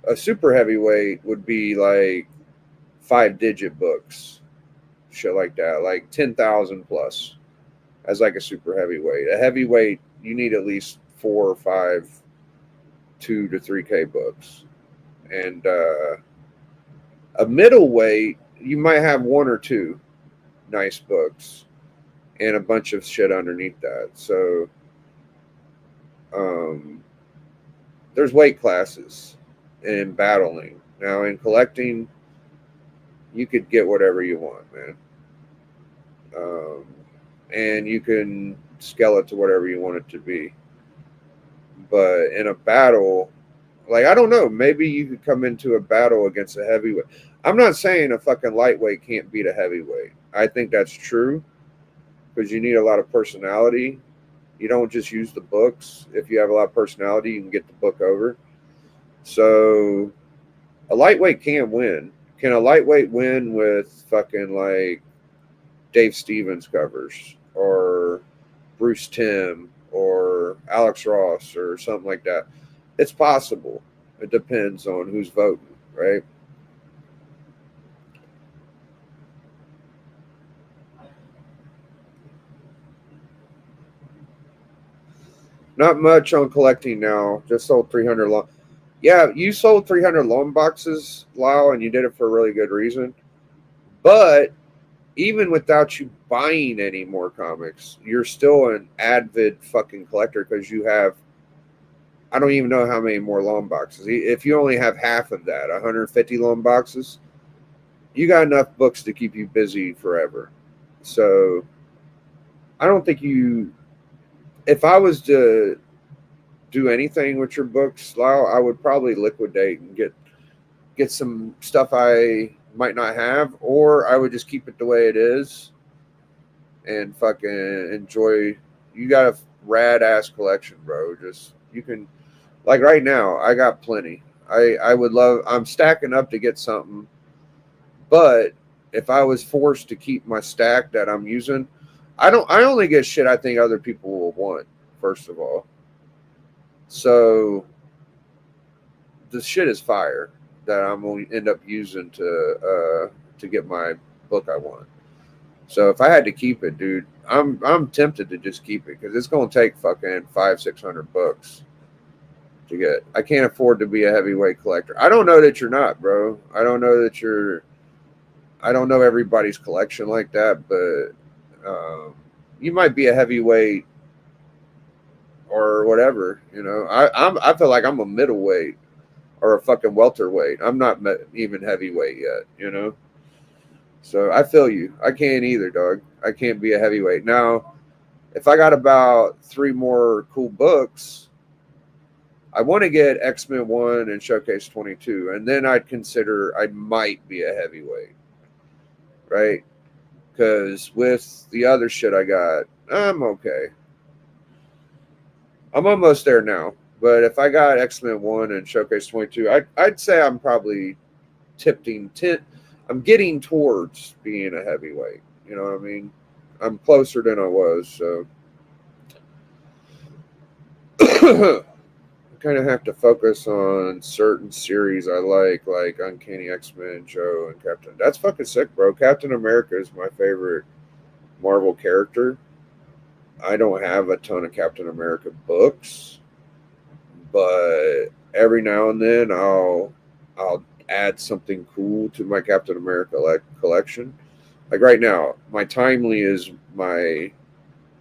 a super heavyweight would be like 5-digit books, shit like that, like 10,000 plus as like a super heavyweight. A heavyweight, you need at least 4 or 5 2 to 3K books. And a middleweight, you might have 1 or 2 nice books and a bunch of shit underneath that. So there's weight classes in battling. Now in collecting, you could get whatever you want, man. And you can scale it to whatever you want it to be. But in a battle, like, I don't know, maybe you could come into a battle against a heavyweight. I'm not saying a fucking lightweight can't beat a heavyweight. I think that's true because you need a lot of personality. You don't just use the books. If you have a lot of personality, you can get the book over. So a lightweight can win. Can a lightweight win with fucking like Dave Stevens covers or Bruce Timm or Alex Ross or something like that? It's possible. It depends on who's voting, right? Not much on collecting now. Just sold 300 long. Yeah, you sold 300 long boxes, Lyle, and you did it for a really good reason. But even without you buying any more comics, you're still an avid fucking collector because you have, I don't even know how many more long boxes. If you only have half of that, 150 long boxes, you got enough books to keep you busy forever. So I don't think you, if I was to do anything with your books, Lyle, I would probably liquidate and get some stuff I might not have, or I would just keep it the way it is and fucking enjoy. You got a rad ass collection, bro. Just, you can, like right now, I got plenty. I would love, I'm stacking up to get something, but if I was forced to keep my stack that I'm using, I only get shit I think other people will want, first of all. So the shit is fire that I'm going to end up using to get my book I want. So if I had to keep it, dude, I'm tempted to just keep it because it's going to take fucking 500-600 books to get. I can't afford to be a heavyweight collector. I don't know that you're not, bro. I don't know everybody's collection like that, but you might be a heavyweight or whatever. You know, I feel like I'm a middleweight or a fucking welterweight. I'm not even heavyweight yet, you know. So I feel you. I can't either, dog. I can't be a heavyweight. Now, if I got about 3 more cool books, I want to get X-Men 1 and Showcase 22, and then I'd consider I might be a heavyweight, right? Because with the other shit I got, I'm okay. I'm almost there now. But if I got X-Men 1 and Showcase 22, I'd say I'm probably I'm getting towards being a heavyweight. You know what I mean? I'm closer than I was, so I kind of have to focus on certain series I like Uncanny X-Men, Joe, and Captain. That's fucking sick, bro. Captain America is my favorite Marvel character. I don't have a ton of Captain America books, but every now and then I'll add something cool to my Captain America collection. Like right now, my Timely is my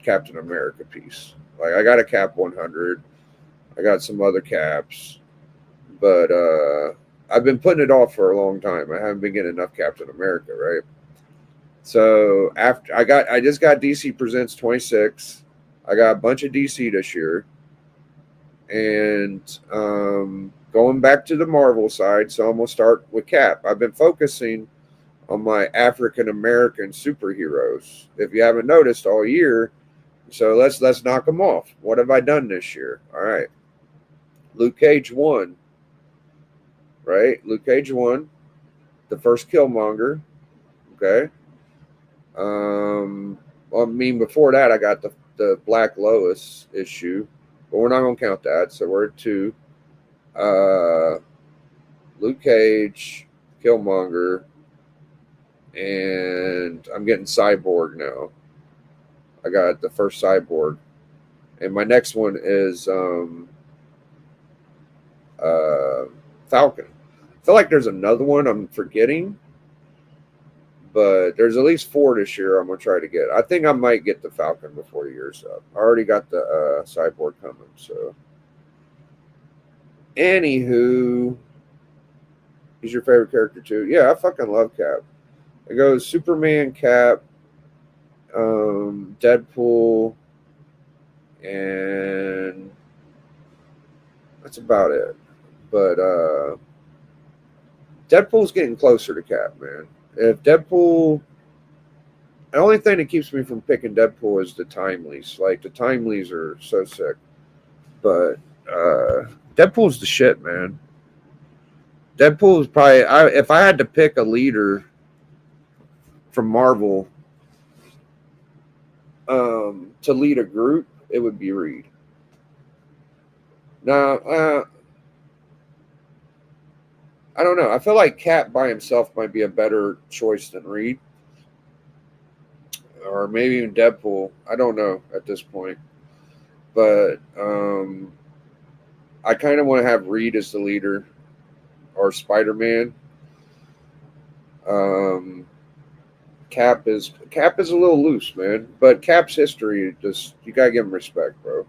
Captain America piece. Like I got a Cap 100, I got some other caps, but I've been putting it off for a long time. I haven't been getting enough Captain America, right? So after I just got DC Presents 26. I got a bunch of DC this year, and going back to the Marvel side. So I'm gonna start with Cap. I've been focusing on my African American superheroes. If you haven't noticed all year, so let's knock them off. What have I done this year? All right, Luke Cage 1. Right, Luke Cage 1, the first Killmonger. Okay. Well, I mean, before that, I got the Black Lois issue, but we're not gonna count that. So we're at 2. Luke Cage, Killmonger, and I'm getting Cyborg now. I got the first Cyborg, And my next one is Falcon. I feel like there's another one I'm forgetting, but there's at least 4 this year I'm going to try to get. I think I might get the Falcon before the year's up. I already got the Cyborg coming, so. Anywho, he's your favorite character too? Yeah, I fucking love Cap. It goes Superman, Cap, Deadpool, and that's about it. But Deadpool's getting closer to Cap, man. If Deadpool, the only thing that keeps me from picking Deadpool is the timelies. Like the timelies are so sick, but Deadpool's the shit, man. Deadpool's probably. If I had to pick a leader from Marvel to lead a group, it would be Reed. Now, I don't know. I feel like Cap by himself might be a better choice than Reed. Or maybe even Deadpool. I don't know at this point. But I kind of want to have Reed as the leader or Spider-Man. Cap is a little loose, man. But Cap's history, just you gotta give him respect, bro.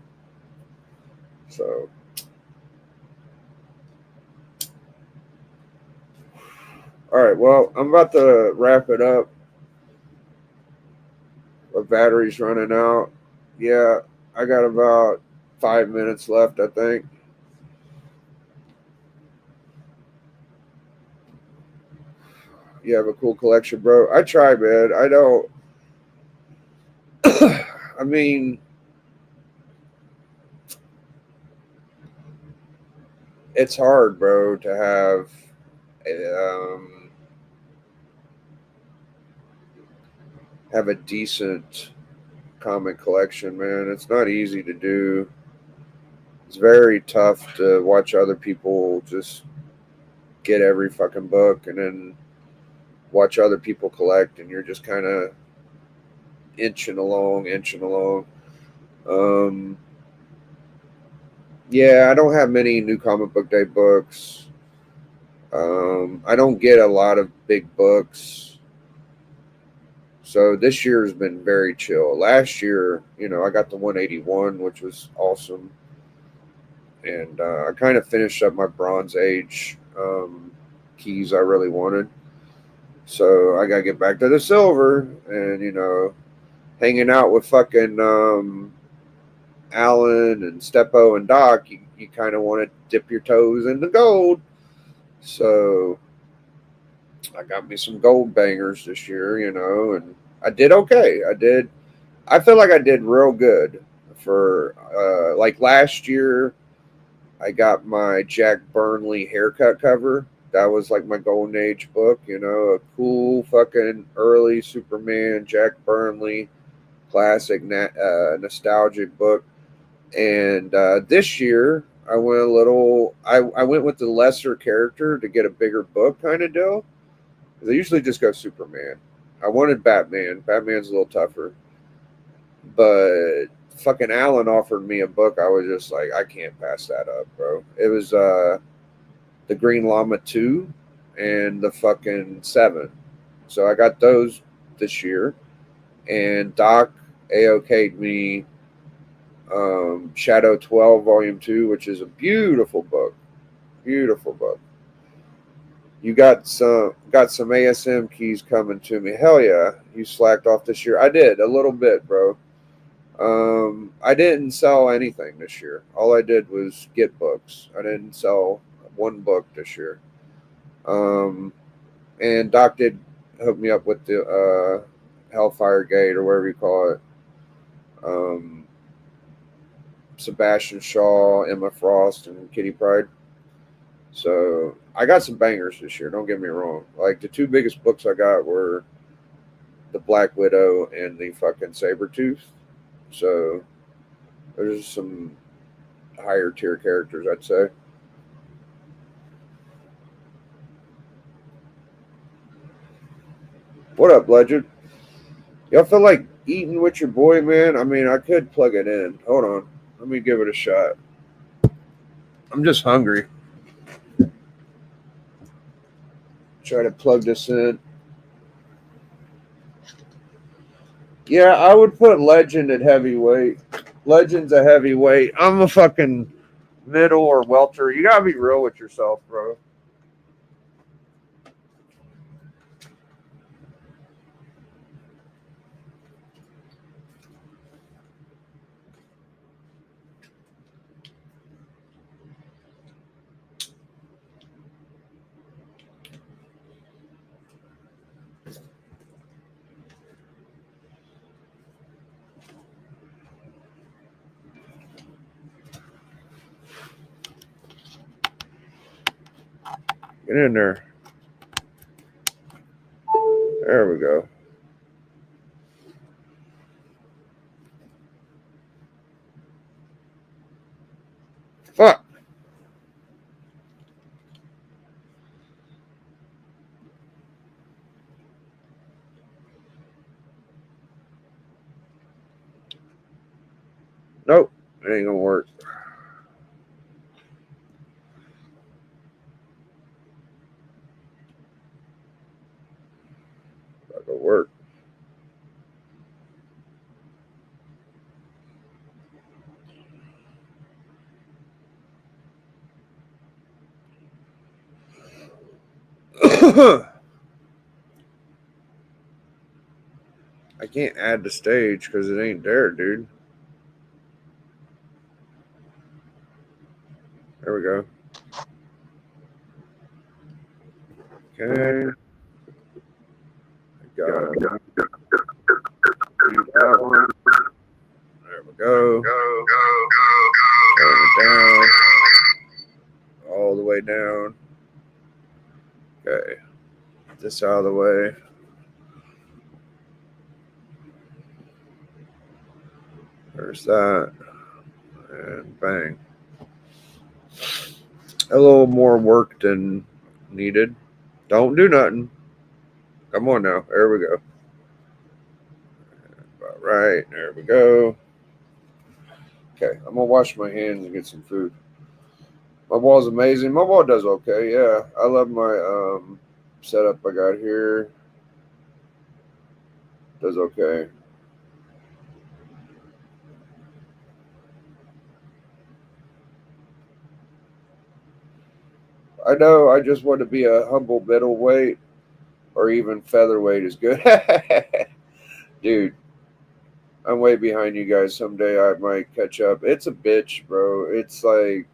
So all right, well, I'm about to wrap it up. My battery's running out. Yeah, I got about 5 minutes left, I think. You have a cool collection, bro. I try, man. I don't. I mean, it's hard, bro, to have a decent comic collection, man. It's not easy to do. It's very tough to watch other people just get every fucking book and then watch other people collect, and you're just kind of inching along. Yeah, I don't have many new comic book day books. I don't get a lot of big books. So this year has been very chill. Last year, I got the 181, which was awesome. And I kind of finished up my Bronze Age keys I really wanted. So I got to get back to the silver and, hanging out with fucking Alan and Steppo and Doc, you kind of want to dip your toes in the gold. So I got me some gold bangers this year, and I did okay. I feel like I did real good for, like last year, I got my Jack Burnley haircut cover. That was like my golden age book, a cool fucking early Superman, Jack Burnley, classic nostalgic book. And this year I went I went with the lesser character to get a bigger book kind of deal. Because I usually just go Superman. I wanted Batman. Batman's a little tougher. But fucking Alan offered me a book. I was just like, I can't pass that up, bro. It was the Green Llama 2 and the fucking 7. So I got those this year. And Doc AOK'd me Shadow 12 Volume 2, which is a beautiful book. Beautiful book. You got some ASM keys coming to me. Hell yeah. You slacked off this year. I did a little bit, bro. I didn't sell anything this year. All I did was get books. I didn't sell one book this year. And Doc did hook me up with the Hellfire Gate or whatever you call it. Sebastian Shaw, Emma Frost, and Kitty Pryde. So I got some bangers this year. Don't get me wrong. Like the 2 biggest books I got were the Black Widow and the fucking Sabretooth. So there's some higher tier characters, I'd say. What up, Legend? Y'all feel like eating with your boy, man? I mean, I could plug it in. Hold on. Let me give it a shot. I'm just hungry. Try to plug this in. Yeah, I would put Legend at heavyweight. Legend's a heavyweight. I'm a fucking middle or welter. You gotta be real with yourself, bro. Get in there. There we go. Fuck. Nope. It ain't gonna work. Not gonna work. I can't add the stage because it ain't there, dude. There we go. Okay. Got it. That one. There we go. Turn it down. All the way down. Okay. Get this out of the way. There's that. And bang. A little more work than needed. Don't do nothing. Come on now. There we go. About right. There we go. Okay. I'm going to wash my hands and get some food. My wall's amazing. My wall does okay. Yeah. I love my setup I got here. Does okay. I know. I just want to be a humble middleweight, or even featherweight is good. Dude, I'm way behind you guys. Someday I might catch up. It's a bitch, bro. It's like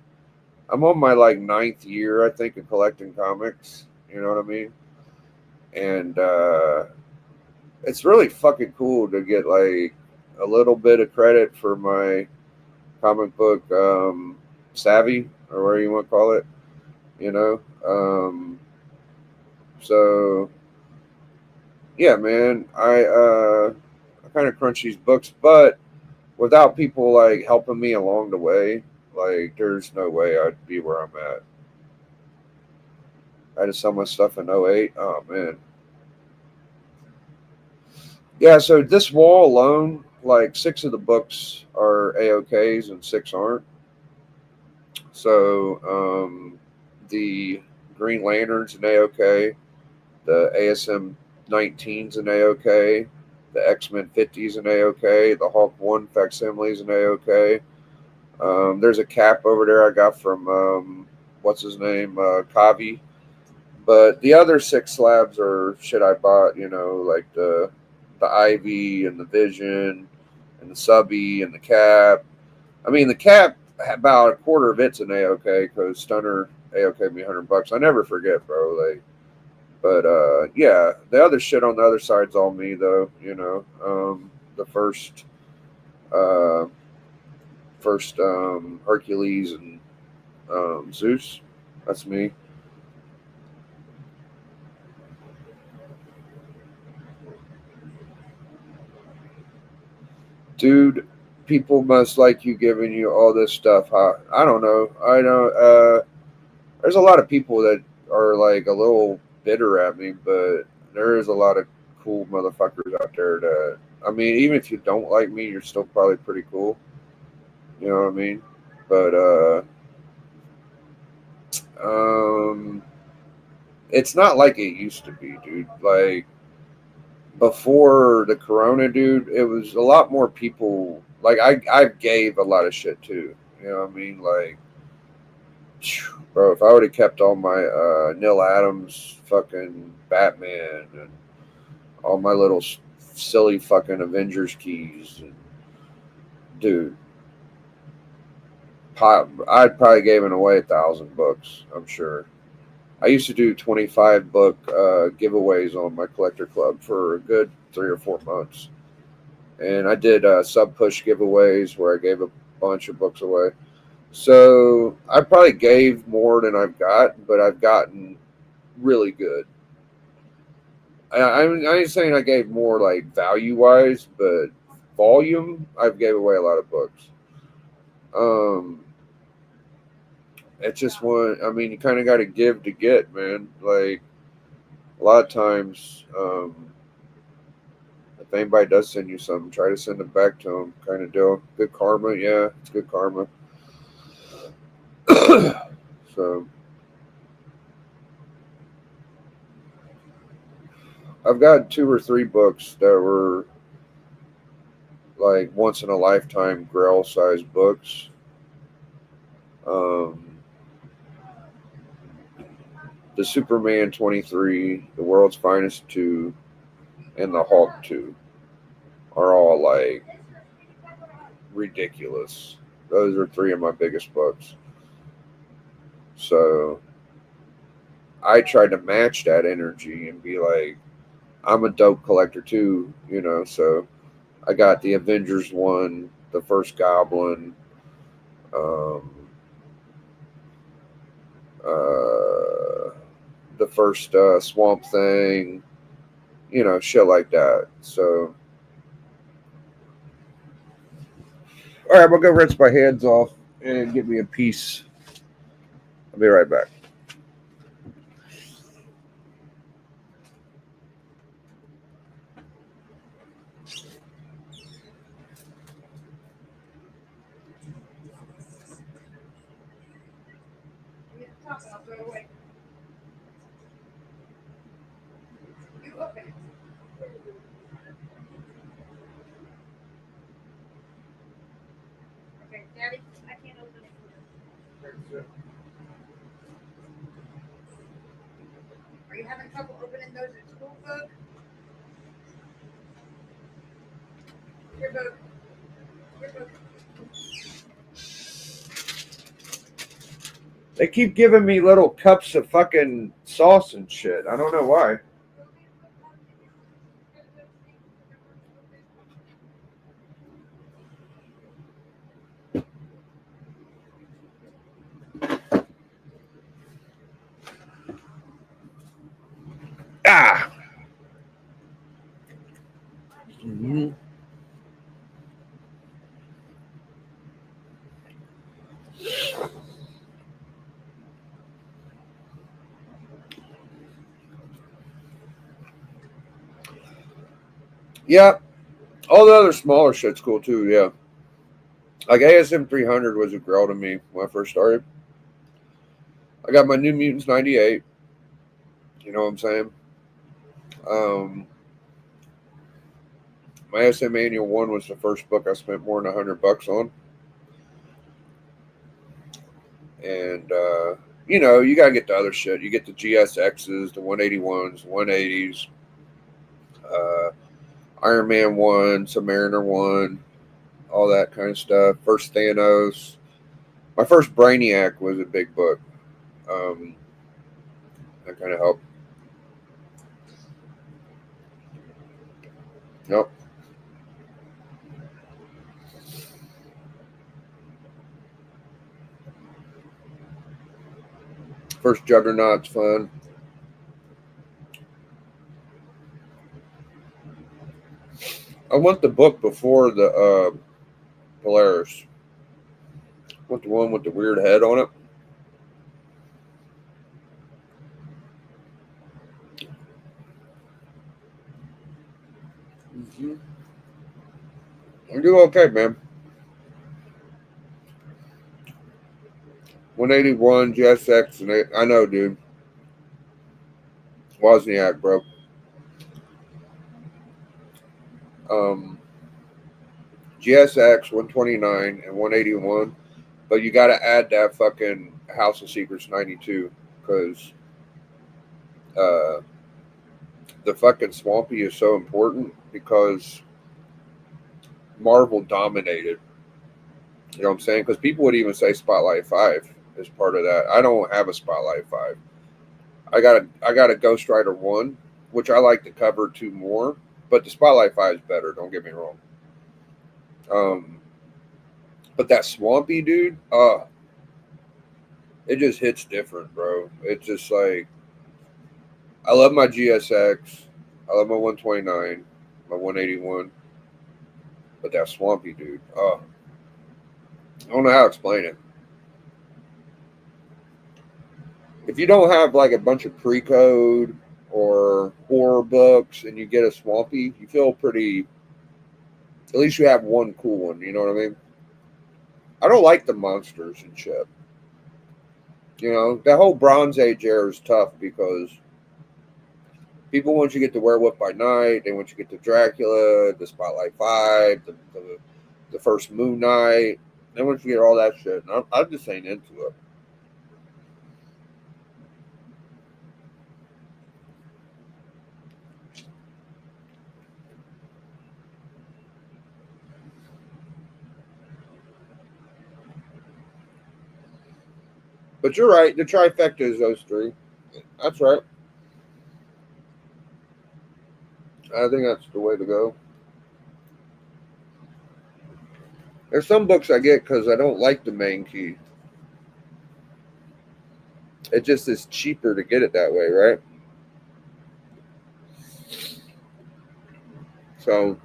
I'm on my like 9th year, I think, of collecting comics. You know what I mean? And it's really fucking cool to get like a little bit of credit for my comic book savvy, or whatever you want to call it. You know? So yeah, man, I kind of crunch these books, but without people like helping me along the way, like there's no way I'd be where I'm at. I had to sell my stuff in 08. Oh man. Yeah, so this wall alone, like 6 of the books are A-OKs and 6 aren't. So the Green Lantern's an A-OK, the ASM 19's an A-OK, the X-Men 50's an A-OK, the Hulk 1 facsimile's an A-OK. There's a cap over there I got from, what's his name, Kavi. But the other 6 slabs are shit I bought, you know, like the Ivy and the Vision and the Subby and the cap. I mean, the cap, about a quarter of it's an A-OK because Stunner A-OK me $100. I never forget, bro. Like, but yeah, the other shit on the other side's all me though. You know, the first Hercules and Zeus, that's me. Dude, people must like you giving you all this stuff. Huh? I don't know. I know. There's a lot of people that are like a little bitter at me, but there is a lot of cool motherfuckers out there that, I mean, even if you don't like me, you're still probably pretty cool. You know what I mean? But it's not like it used to be, dude. Like before the corona, dude, it was a lot more people. Like I gave a lot of shit too. You know what I mean? Like, bro, if I would have kept all my Neil Adams fucking Batman and all my little silly fucking Avengers keys, and, dude, I'd probably given away 1,000 books. I'm sure. I used to do 25 book giveaways on my collector club for a good 3 or 4 months, and I did sub push giveaways where I gave a bunch of books away. So I probably gave more than I've got, but I've gotten really good. I ain't saying I gave more like value wise, but volume, I've gave away a lot of books. It's just one. I mean, you kind of got to give to get, man. Like a lot of times, if anybody does send you something, try to send it back to them. Kind of deal. Good karma, yeah, it's good karma. So I've got 2 or 3 books that were like once in a lifetime Grail size books. Um, the Superman 23, the World's Finest 2, and the Hulk 2 are all like ridiculous. Those are 3 of my biggest books. So I tried to match that energy and be like, I'm a dope collector too, you know. So I got the Avengers one, the first Goblin, um, the first Swamp Thing, you know, shit like that. So, all right, I'm gonna go rinse my hands off and get me a piece. I'll be right back. Are you having trouble opening those at school, folks? Your book. Your book. They keep giving me little cups of fucking sauce and shit. I don't know why. Ah. Mm-hmm. Yeah. All the other smaller shit's cool too, yeah. Like ASM 300 was a grail to me when I first started. I got my New Mutants 98. You know what I'm saying? My SM Annual 1 was the first book I spent more than $100 on. And, you know, you got to get the other shit. You get the GSXs, the 181s, 180s, Iron Man 1, Submariner 1, all that kind of stuff. First Thanos. My first Brainiac was a big book. That kind of helped. Yep. First Juggernaut's fun. I want the book before the Polaris. I want the one with the weird head on it. Mm-hmm. I do okay, man. 181 GSX, and I know, dude. Wozniak, bro. GSX 129 and 181, but you got to add that fucking House of Secrets 92 because the fucking Swampy is so important because Marvel dominated. You know what I'm saying? Because people would even say Spotlight 5 is part of that. I don't have a Spotlight 5. I got a Ghost Rider 1, which I like the cover 2 more, but the Spotlight 5 is better, don't get me wrong. But that Swampy, dude, it just hits different, bro. It's just like, I love my GSX. I love my 129, my 181. But that Swampy, dude, I don't know how to explain it. If you don't have like a bunch of pre-code or horror books and you get a Swampy, you feel pretty, at least you have one cool one, you know what I mean? I don't like the monsters and shit. You know, that whole Bronze Age era is tough because people want you to get the Werewolf by Night, they want you to get the Dracula, the Spotlight 5, the first Moon Knight. They want you to get all that shit. And I just ain't into it. But you're right. The trifecta is those three. That's right. I think that's the way to go. There's some books I get because I don't like the main key. It just is cheaper to get it that way, right? So,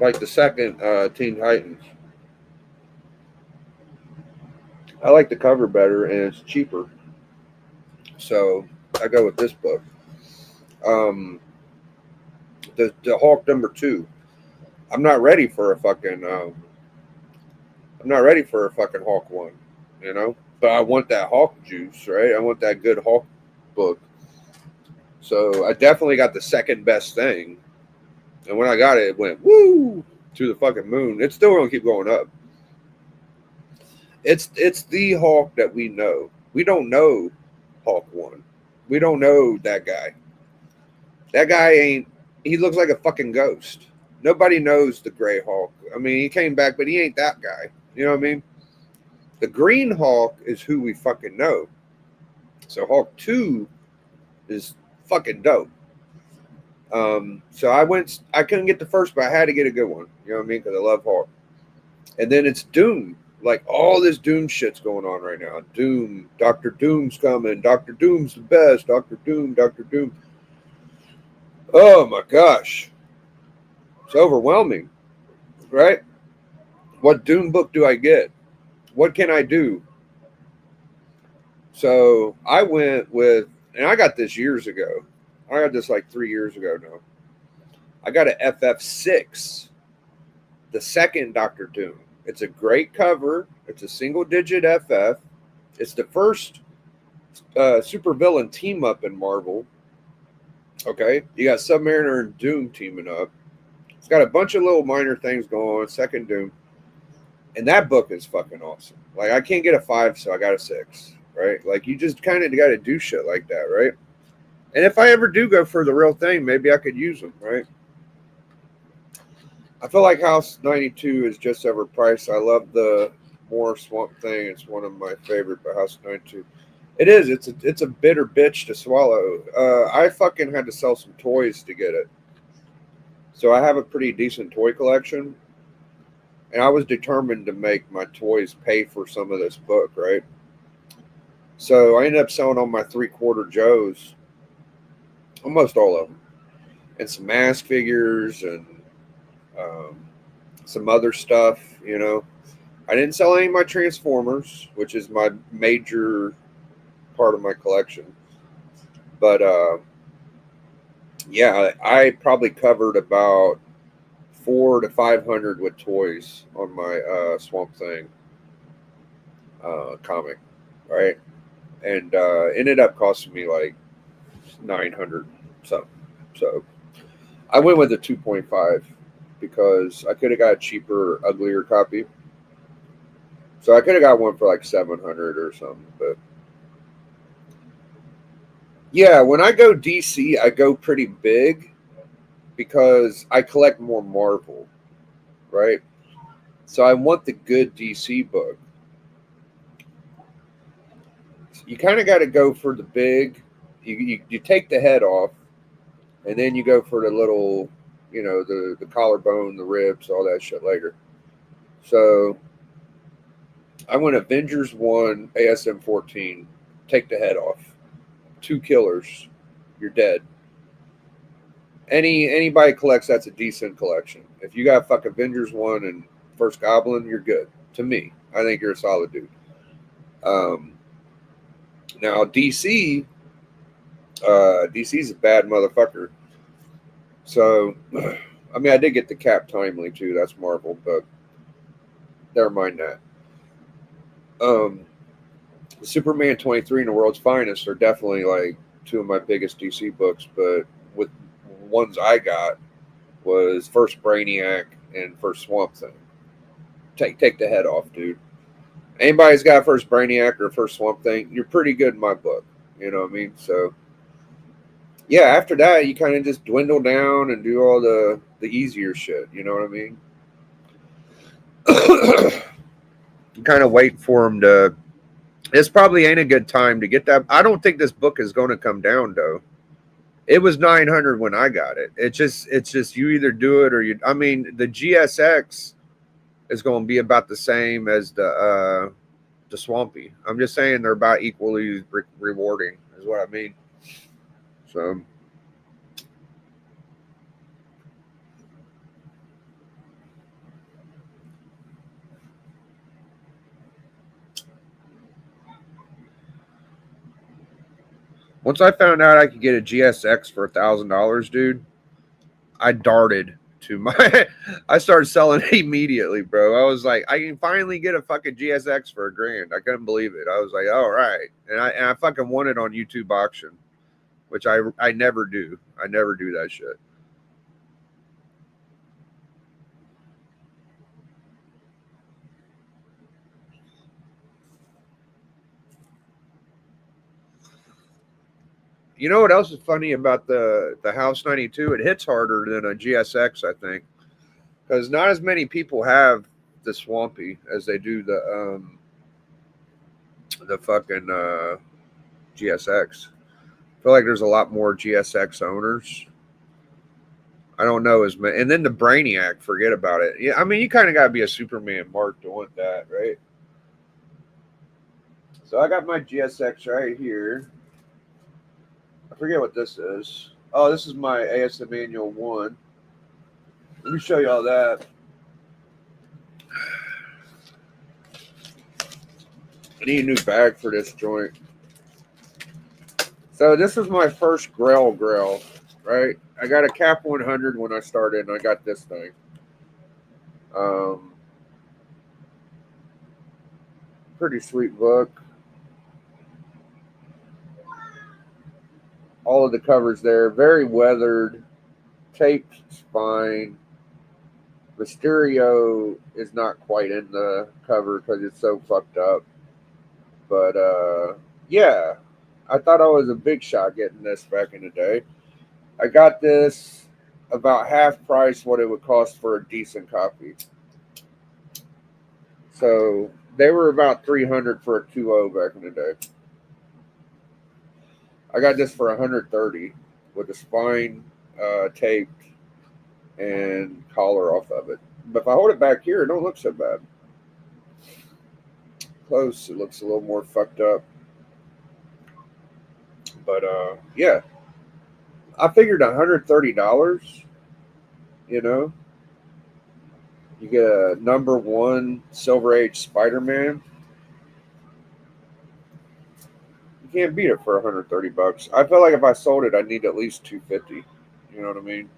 like the second Teen Titans. I like the cover better and it's cheaper. So, I go with this book. The Hulk number 2. I'm not ready for a fucking Hulk 1, you know? But I want that Hulk juice, right? I want that good Hulk book. So I definitely got the second best thing. And when I got it, it went woo to the fucking moon. It's still gonna keep going up. It's the Hulk that we know. We don't know Hulk 1. We don't know that guy. That guy he looks like a fucking ghost. Nobody knows the Gray Hulk. I mean, he came back, but he ain't that guy. You know what I mean? The Green Hulk is who we fucking know. So Hulk 2 is fucking dope. So I couldn't get the first, but I had to get a good one. You know what I mean? Because I love Hulk. And then it's Doom. Like all this Doom shit's going on right now. Doom, Dr. Doom's coming. Dr. Doom's the best. Dr. Doom, Dr. Doom. Oh my gosh. It's overwhelming, right? What Doom book do I get? What can I do? So I went with, and I got this years ago. I got this like 3 years ago now. I got an FF6, the second Dr. Doom. It's a great cover. It's a single digit FF. It's the first supervillain team up in Marvel. Okay. You got Submariner and Doom teaming up. It's got a bunch of little minor things going on. Second Doom. And that book is fucking awesome. Like, I can't get a 5, so I got a 6. Right? Like, you just kind of got to do shit like that, right? And if I ever do go for the real thing, maybe I could use them, right? I feel like House 92 is just overpriced. I love the more Swamp Thing. It's one of my favorite, but House 92. It is. It's a bitter bitch to swallow. I fucking had to sell some toys to get it. So I have a pretty decent toy collection. And I was determined to make my toys pay for some of this book, right? So I ended up selling all my 3/4 Joes. Almost all of them. And some mask figures and some other stuff, you know. I didn't sell any of my Transformers, which is my major part of my collection. But yeah, I probably covered about 400 to 500 with toys on my Swamp Thing. comic, right? And ended up costing me like 900 something. So I went with the 2.5 because I could have got a cheaper, uglier copy. So I could have got one for like 700 or something. But yeah, when I go DC, I go pretty big because I collect more Marvel, right? So I want the good DC book. You kind of got to go for the big. You take the head off, and then you go for the little, the collarbone, the ribs, all that shit later. So I went Avengers 1, ASM 14, take the head off. 2 killers, you're dead. Anybody collects that's a decent collection. If you got fuck Avengers 1 and First Goblin, you're good. To me, I think you're a solid dude. Now DC's a bad motherfucker. So, I mean, I did get the Cap timely too. That's Marvel, but never mind that. Superman 23 and the World's Finest are definitely like 2 of my biggest DC books, but with ones I got was first Brainiac and first Swamp Thing. Take the head off, dude. Anybody's got first Brainiac or first Swamp Thing, you're pretty good in my book. You know what I mean? So yeah, after that you kind of just dwindle down and do all the easier shit. You know what I mean? You kind of wait for them to. This probably ain't a good time to get that. I don't think this book is going to come down though. It was 900 when I got it. It's just you either do it or you. I mean, the GSX is going to be about the same as the Swampy. I'm just saying they're about equally rewarding, is what I mean. So. Once I found out I could get a GSX for $1,000, dude, I darted to my. I started selling immediately, bro. I was like, I can finally get a fucking GSX for $1,000. I couldn't believe it. I was like, all right, and I fucking won it on YouTube auction, which I never do. I never do that shit. You know what else is funny about the House 92? It hits harder than a GSX, I think, because not as many people have the Swampy as they do the fucking GSX. I feel like there's a lot more GSX owners. I don't know as many. And then the Brainiac, forget about it. Yeah, I mean, you kind of got to be a Superman mark to want that, right? So I got my GSX right here. I forget what this is. Oh, this is my ASM Annual 1. Let me show you all that. I need a new bag for this joint. So this was my first Grail, right? I got a Cap 100 when I started, and I got this thing. Pretty sweet book. All of the covers there, very weathered, taped spine. Mysterio is not quite in the cover because it's so fucked up. But yeah, I thought I was a big shot getting this back in the day. I got this about half price what it would cost for a decent copy. So they were about 300 for a 2.0 back in the day. I got this for 130 with the spine taped and collar off of it. But if I hold it back here, it don't look so bad. Close, it looks a little more fucked up. But yeah, I figured $130. You know, you get a #1 Silver Age Spider-Man. You can't beat it for $130. I feel like if I sold it, I'd need at least $250. You know what I mean?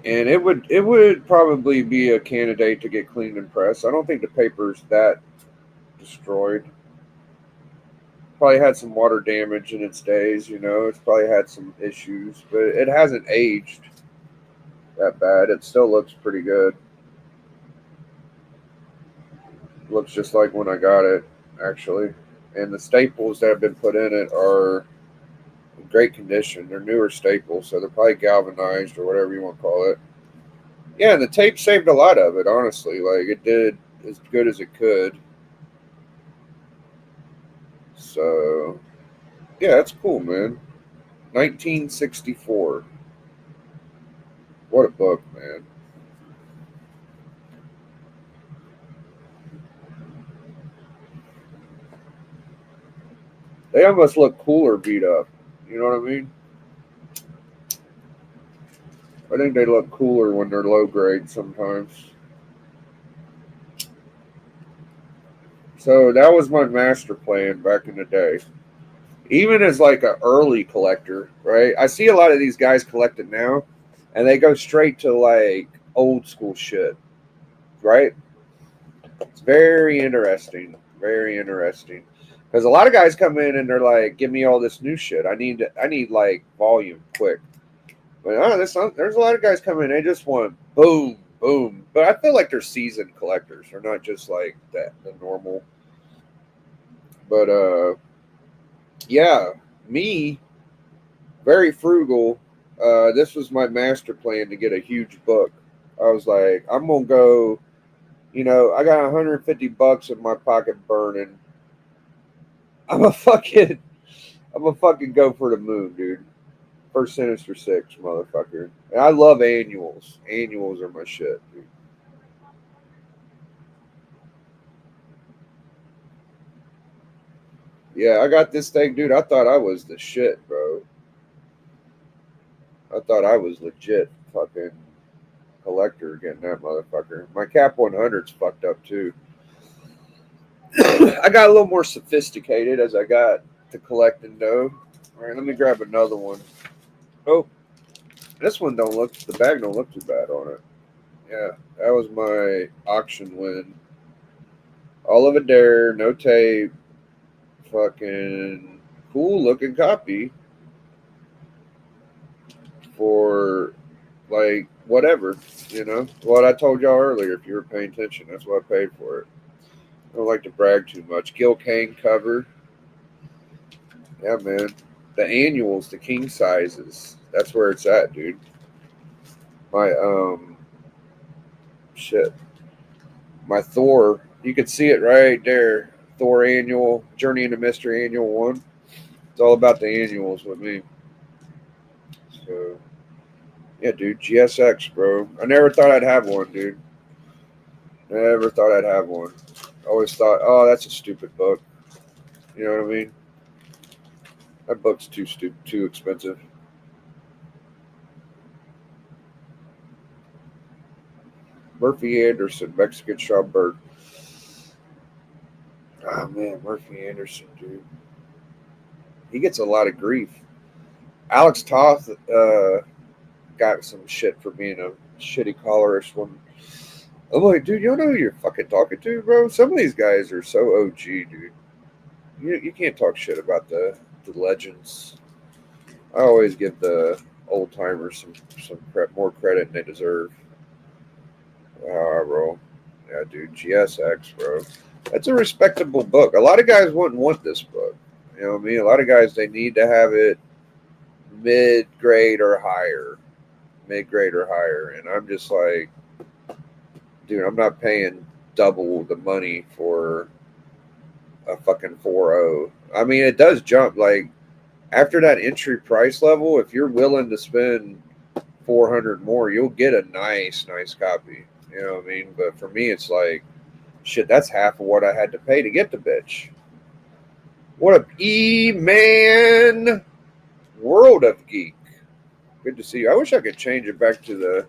And it would probably be a candidate to get cleaned and pressed. I don't think the paper's that destroyed. Probably had some water damage in its days, you know. It's probably had some issues, but it hasn't aged that bad. It still looks pretty good. Looks just like when I got it, actually. And the staples that have been put in it are in great condition. They're newer staples, so they're probably galvanized or whatever you want to call it. Yeah, and the tape saved a lot of it, honestly. Like, it did as good as it could. So, yeah, that's cool, man. 1964. What a book, man. They almost look cooler beat up. You know what I mean? I think they look cooler when they're low grade sometimes. So that was my master plan back in the day. Even as like an early collector, right? I see a lot of these guys collect it now, and they go straight to like old school shit, right? It's very interesting, very interesting. Because a lot of guys come in and they're like, "Give me all this new shit. I need like volume quick." But there's a lot of guys coming in. They just want boom, boom. But I feel like they're seasoned collectors. They're not just like that the normal. But yeah, me very frugal. This was my master plan to get a huge book. I was like, I'm gonna go. You know, I got $150 in my pocket burning. I'm a fucking, I'm a fucking go for the moon, dude. First Sinister Six, motherfucker. And I love annuals. Annuals are my shit, dude. Yeah, I got this thing, dude. I thought I was the shit, bro. I thought I was legit fucking collector getting that motherfucker. My Cap 100's fucked up too. I got a little more sophisticated as I got to collecting though. All right, let me grab another one. Oh, this one don't look. The bag don't look too bad on it. Yeah, that was my auction win. All of a dare, no tape, fucking cool looking copy for like whatever, you know. What I told y'all earlier, if you were paying attention, that's what I paid for it. I don't like to brag too much. Gil Kane cover. Yeah, man. The annuals, the king sizes. That's where it's at, dude. My shit. My Thor. You can see it right there. Thor annual, Journey into Mystery annual one. It's all about the annuals with me. So yeah, dude, GSX, bro. I never thought I'd have one, dude. Never thought I'd have one. Always thought, oh, that's a stupid book. You know what I mean? That book's too stupid, too expensive. Murphy Anderson, Mexican Schomburg. Oh man, Murphy Anderson, dude. He gets a lot of grief. Alex Toth got some shit for being a shitty colorist one. I'm like, dude, you don't know who you're fucking talking to, bro? Some of these guys are so OG, dude. You can't talk shit about the legends. I always give the old timers some more credit than they deserve. How I roll. Yeah, dude, GSX, bro. That's a respectable book. A lot of guys wouldn't want this book. You know what I mean? A lot of guys, they need to have it mid grade or higher. Mid grade or higher. And I'm just like, dude, I'm not paying double the money for a fucking 4.0. I mean, it does jump. Like, after that entry price level, if you're willing to spend 400 more, you'll get a nice copy. You know what I mean? But for me, it's like, shit, that's half of what I had to pay to get the bitch. What up, E-Man? World of Geek. Good to see you. I wish I could change it back to the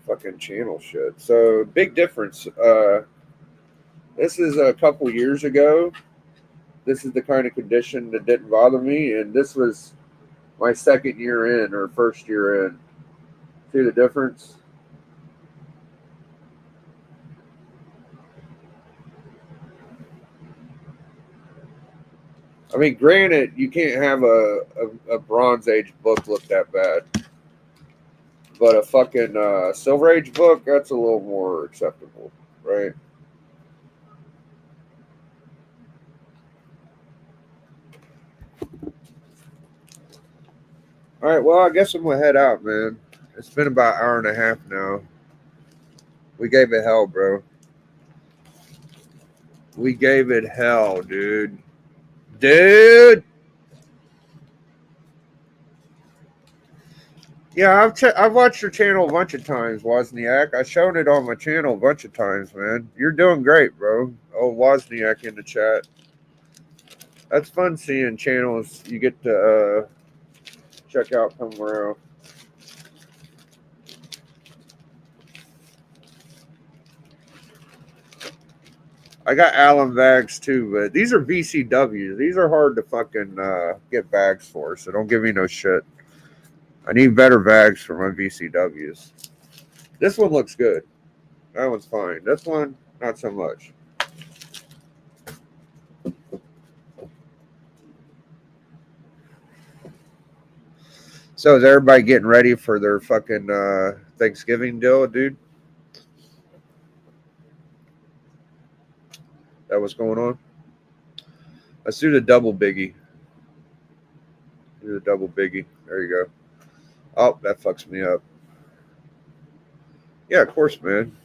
fucking channel shit. So, big difference. This is a couple years ago. This is the kind of condition that didn't bother me, and this was my second year in or first year in. See the difference? I mean, granted, you can't have a Bronze Age book look that bad. But a fucking Silver Age book, that's a little more acceptable, right? All right, well, I guess I'm going to head out, man. It's been about an hour and a half now. We gave it hell, bro. We gave it hell, dude. Dude! Yeah, I've watched your channel a bunch of times, Wozniak. I've shown it on my channel a bunch of times, man. You're doing great, bro. Oh, Wozniak in the chat. That's fun seeing channels you get to check out come around. I got Allen bags too, but these are VCWs. These are hard to fucking get bags for, so don't give me no shit. I need better bags for my VCWs. This one looks good. That one's fine. This one, not so much. So is everybody getting ready for their fucking Thanksgiving deal, dude? That what's going on? Let's do the double biggie. Do the double biggie. There you go. Oh, that fucks me up. Yeah, of course, man.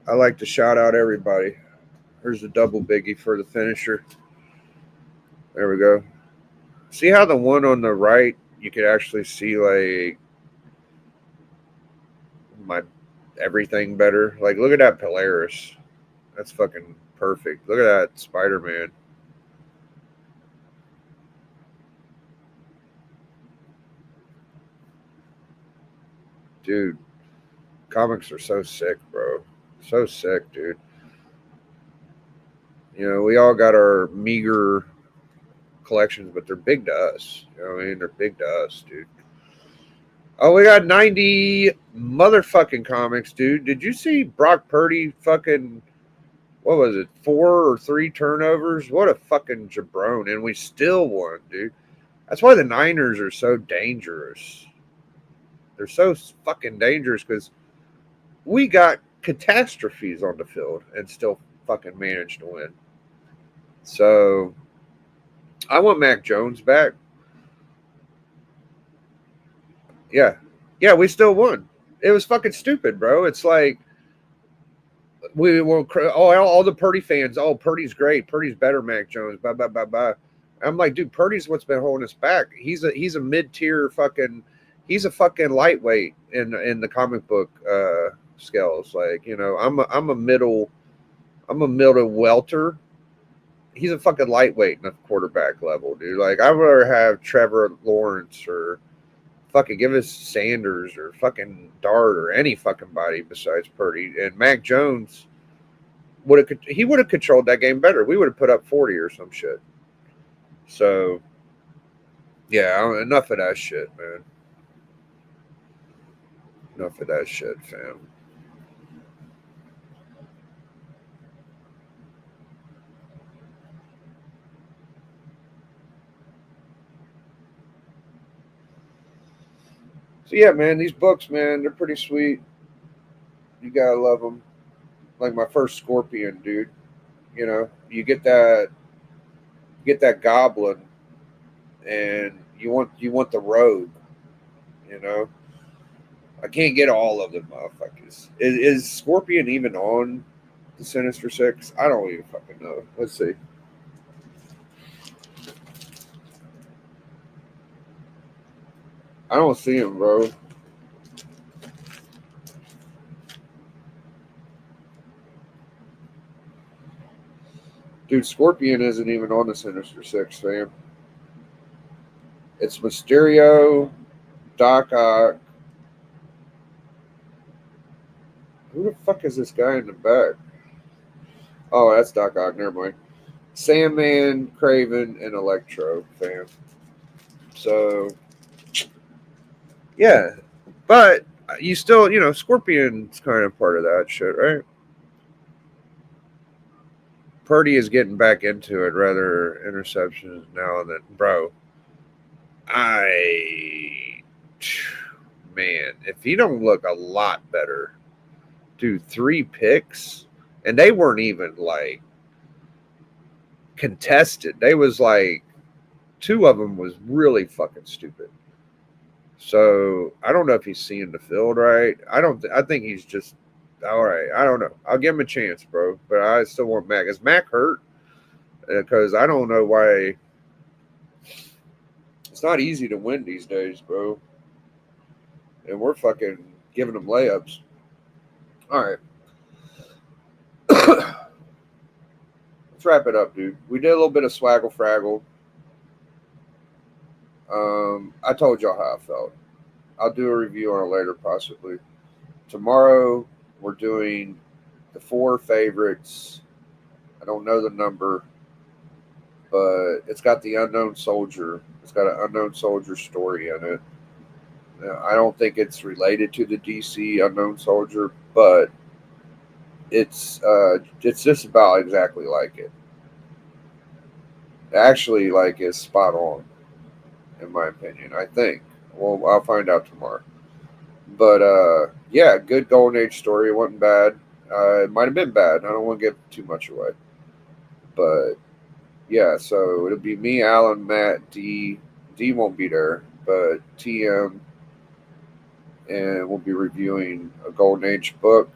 I like to shout out everybody. Here's the double biggie for the finisher. There we go. See how the one on the right, you could actually see like my everything better. Like, look at that Polaris. That's fucking perfect. Look at that Spider-Man. Dude, comics are so sick, bro. So sick, dude. You know, we all got our meager collections, but they're big to us. You know what I mean? They're big to us, dude. Oh, we got 90 motherfucking comics, dude. Did you see Brock Purdy fucking, what was it, 4 or 3 turnovers? What a fucking jabron. And we still won, dude. That's why the Niners are so dangerous. They're so fucking dangerous because we got catastrophes on the field and still fucking managed to win. So I want Mac Jones back. Yeah. Yeah, we still won. It was fucking stupid, bro. It's like we were all the Purdy fans. Oh, Purdy's great. Purdy's better, Mac Jones. Blah blah blah blah. I'm like, dude, Purdy's what's been holding us back. He's a mid-tier fucking. He's a fucking lightweight in the comic book scales. Like, you know, I'm a middle welter. He's a fucking lightweight in the quarterback level, dude. Like, I'd rather have Trevor Lawrence or fucking give us Sanders or fucking Dart or any fucking body besides Purdy. And Mac Jones would have controlled that game better. We would have put up 40 or some shit. So yeah, enough of that shit, man. Enough of that shit, fam. So yeah, man, these books, man, they're pretty sweet. You gotta love them. Like my first Scorpion, dude. You know, you get that goblin, and you want the rogue. You know, I can't get all of them motherfuckers. Is Scorpion even on the Sinister Six? I don't even fucking know. Let's see. I don't see him, bro. Dude, Scorpion isn't even on the Sinister Six, fam. It's Mysterio, Doc Ock. Who the fuck is this guy in the back? Oh, that's Doc Ock. Never mind. Sandman, Craven, and Electro, fam. So, yeah. But you still, you know, Scorpion's kind of part of that shit, right? Purdy is getting back into it, rather interceptions now than bro. Man, if he don't look a lot better, dude, 3 picks, and they weren't even like contested. They was like 2 of them was really fucking stupid. So I don't know if he's seeing the field right. I think he's just all right. I don't know. I'll give him a chance, bro. But I still want Mac. Is Mac hurt? Because I don't know why. It's not easy to win these days, bro. And we're fucking giving them layups. All right. Let's wrap it up, dude. We did a little bit of swaggle fraggle. I told y'all how I felt. I'll do a review on it later, possibly. Tomorrow, we're doing the 4 favorites. I don't know the number, but it's got the unknown soldier. It's got an unknown soldier story in it. I don't think it's related to the DC unknown soldier, but it's just about exactly like it. Actually, like, it's spot on, in my opinion. I think. Well, I'll find out tomorrow. But yeah, good Golden Age story. It wasn't bad. It might have been bad. I don't want to give too much away. But yeah, so it'll be me, Alan, Matt, D. D won't be there, but TM, and we'll be reviewing a Golden Age book.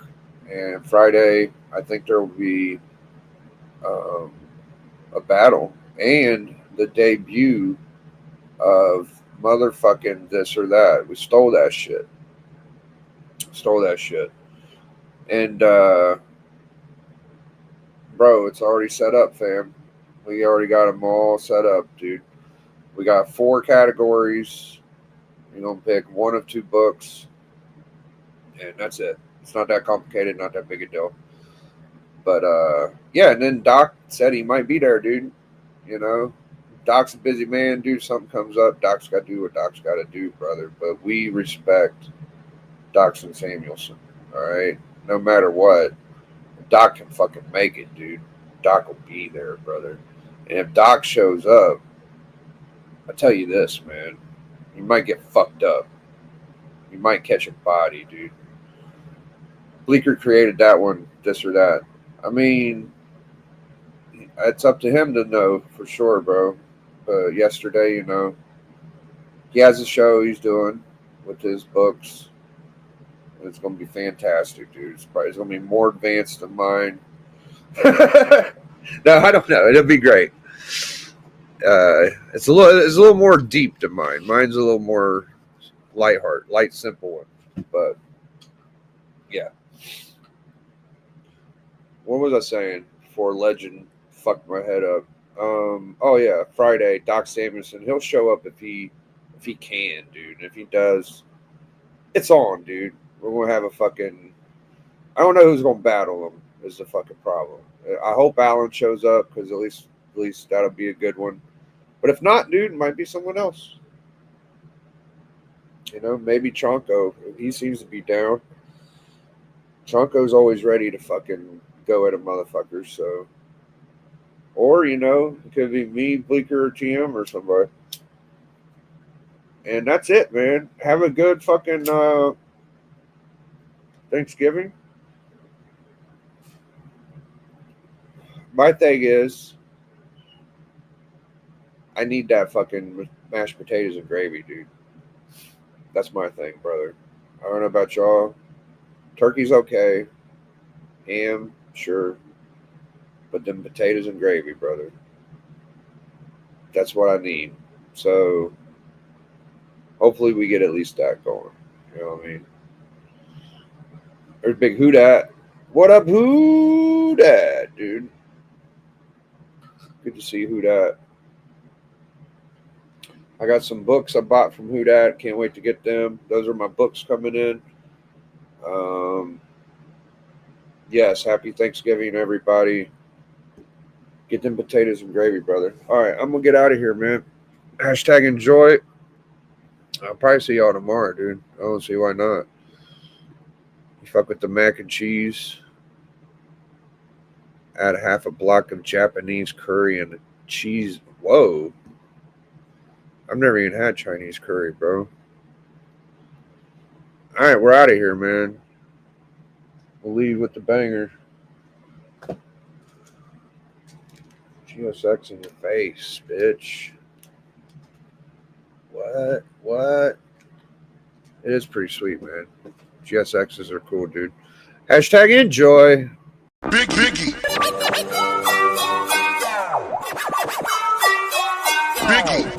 And Friday, I think there will be a battle and the debut of motherfucking this or that. We stole that shit. And bro, it's already set up, fam. We already got them all set up, dude. We got 4 categories. You're going to pick 1 of 2 books. And that's it. It's not that complicated, not that big a deal. But yeah, and then Doc said he might be there, dude. You know, Doc's a busy man, dude. Something comes up, Doc's got to do what Doc's got to do, brother. But we respect Docson Samuelson, all right? No matter what, Doc can fucking make it, dude. Doc will be there, brother. And if Doc shows up, I tell you this, man, you might get fucked up. You might catch a body, dude. Bleecker created that one, this or that. I mean, it's up to him to know for sure, bro. But yesterday, you know, he has a show he's doing with his books. And it's going to be fantastic, dude. It's going to be more advanced than mine. No, I don't know. It'll be great. It's a little more deep than mine. Mine's a little more light, simple one. But yeah. What was I saying before Legend fucked my head up? Oh yeah, Friday, Doc Samuelson. He'll show up if he can, dude. And if he does, it's on, dude. We're gonna have a fucking. I don't know who's gonna battle him. Is the fucking problem. I hope Alan shows up because at least that'll be a good one. But if not, dude, it might be someone else. You know, maybe Chonko. He seems to be down. Chonko's always ready to fucking go at a motherfucker, so. Or, you know, it could be me, Bleecker, or TM, or somebody. And that's it, man. Have a good fucking Thanksgiving. My thing is, I need that fucking mashed potatoes and gravy, dude. That's my thing, brother. I don't know about y'all. Turkey's okay. Ham, sure. But then potatoes and gravy, brother. That's what I need. So hopefully we get at least that going. You know what I mean? There's Big Who Dat. What up, Who Dat, dude? Good to see Who Dat. I got some books I bought from Who Dat. Can't wait to get them. Those are my books coming in. Yes, happy Thanksgiving, everybody. Get them potatoes and gravy, brother. All right, I'm going to get out of here, man. Hashtag enjoy. I'll probably see y'all tomorrow, dude. I don't see why not. You fuck with the mac and cheese. Add half a block of Japanese curry and cheese. Whoa. I've never even had Chinese curry, bro. All right, we're out of here, man. We'll leave with the banger. GSX in your face, bitch. What? What? It is pretty sweet, man. GSXs are cool, dude. Hashtag enjoy. Big Biggie. Biggie.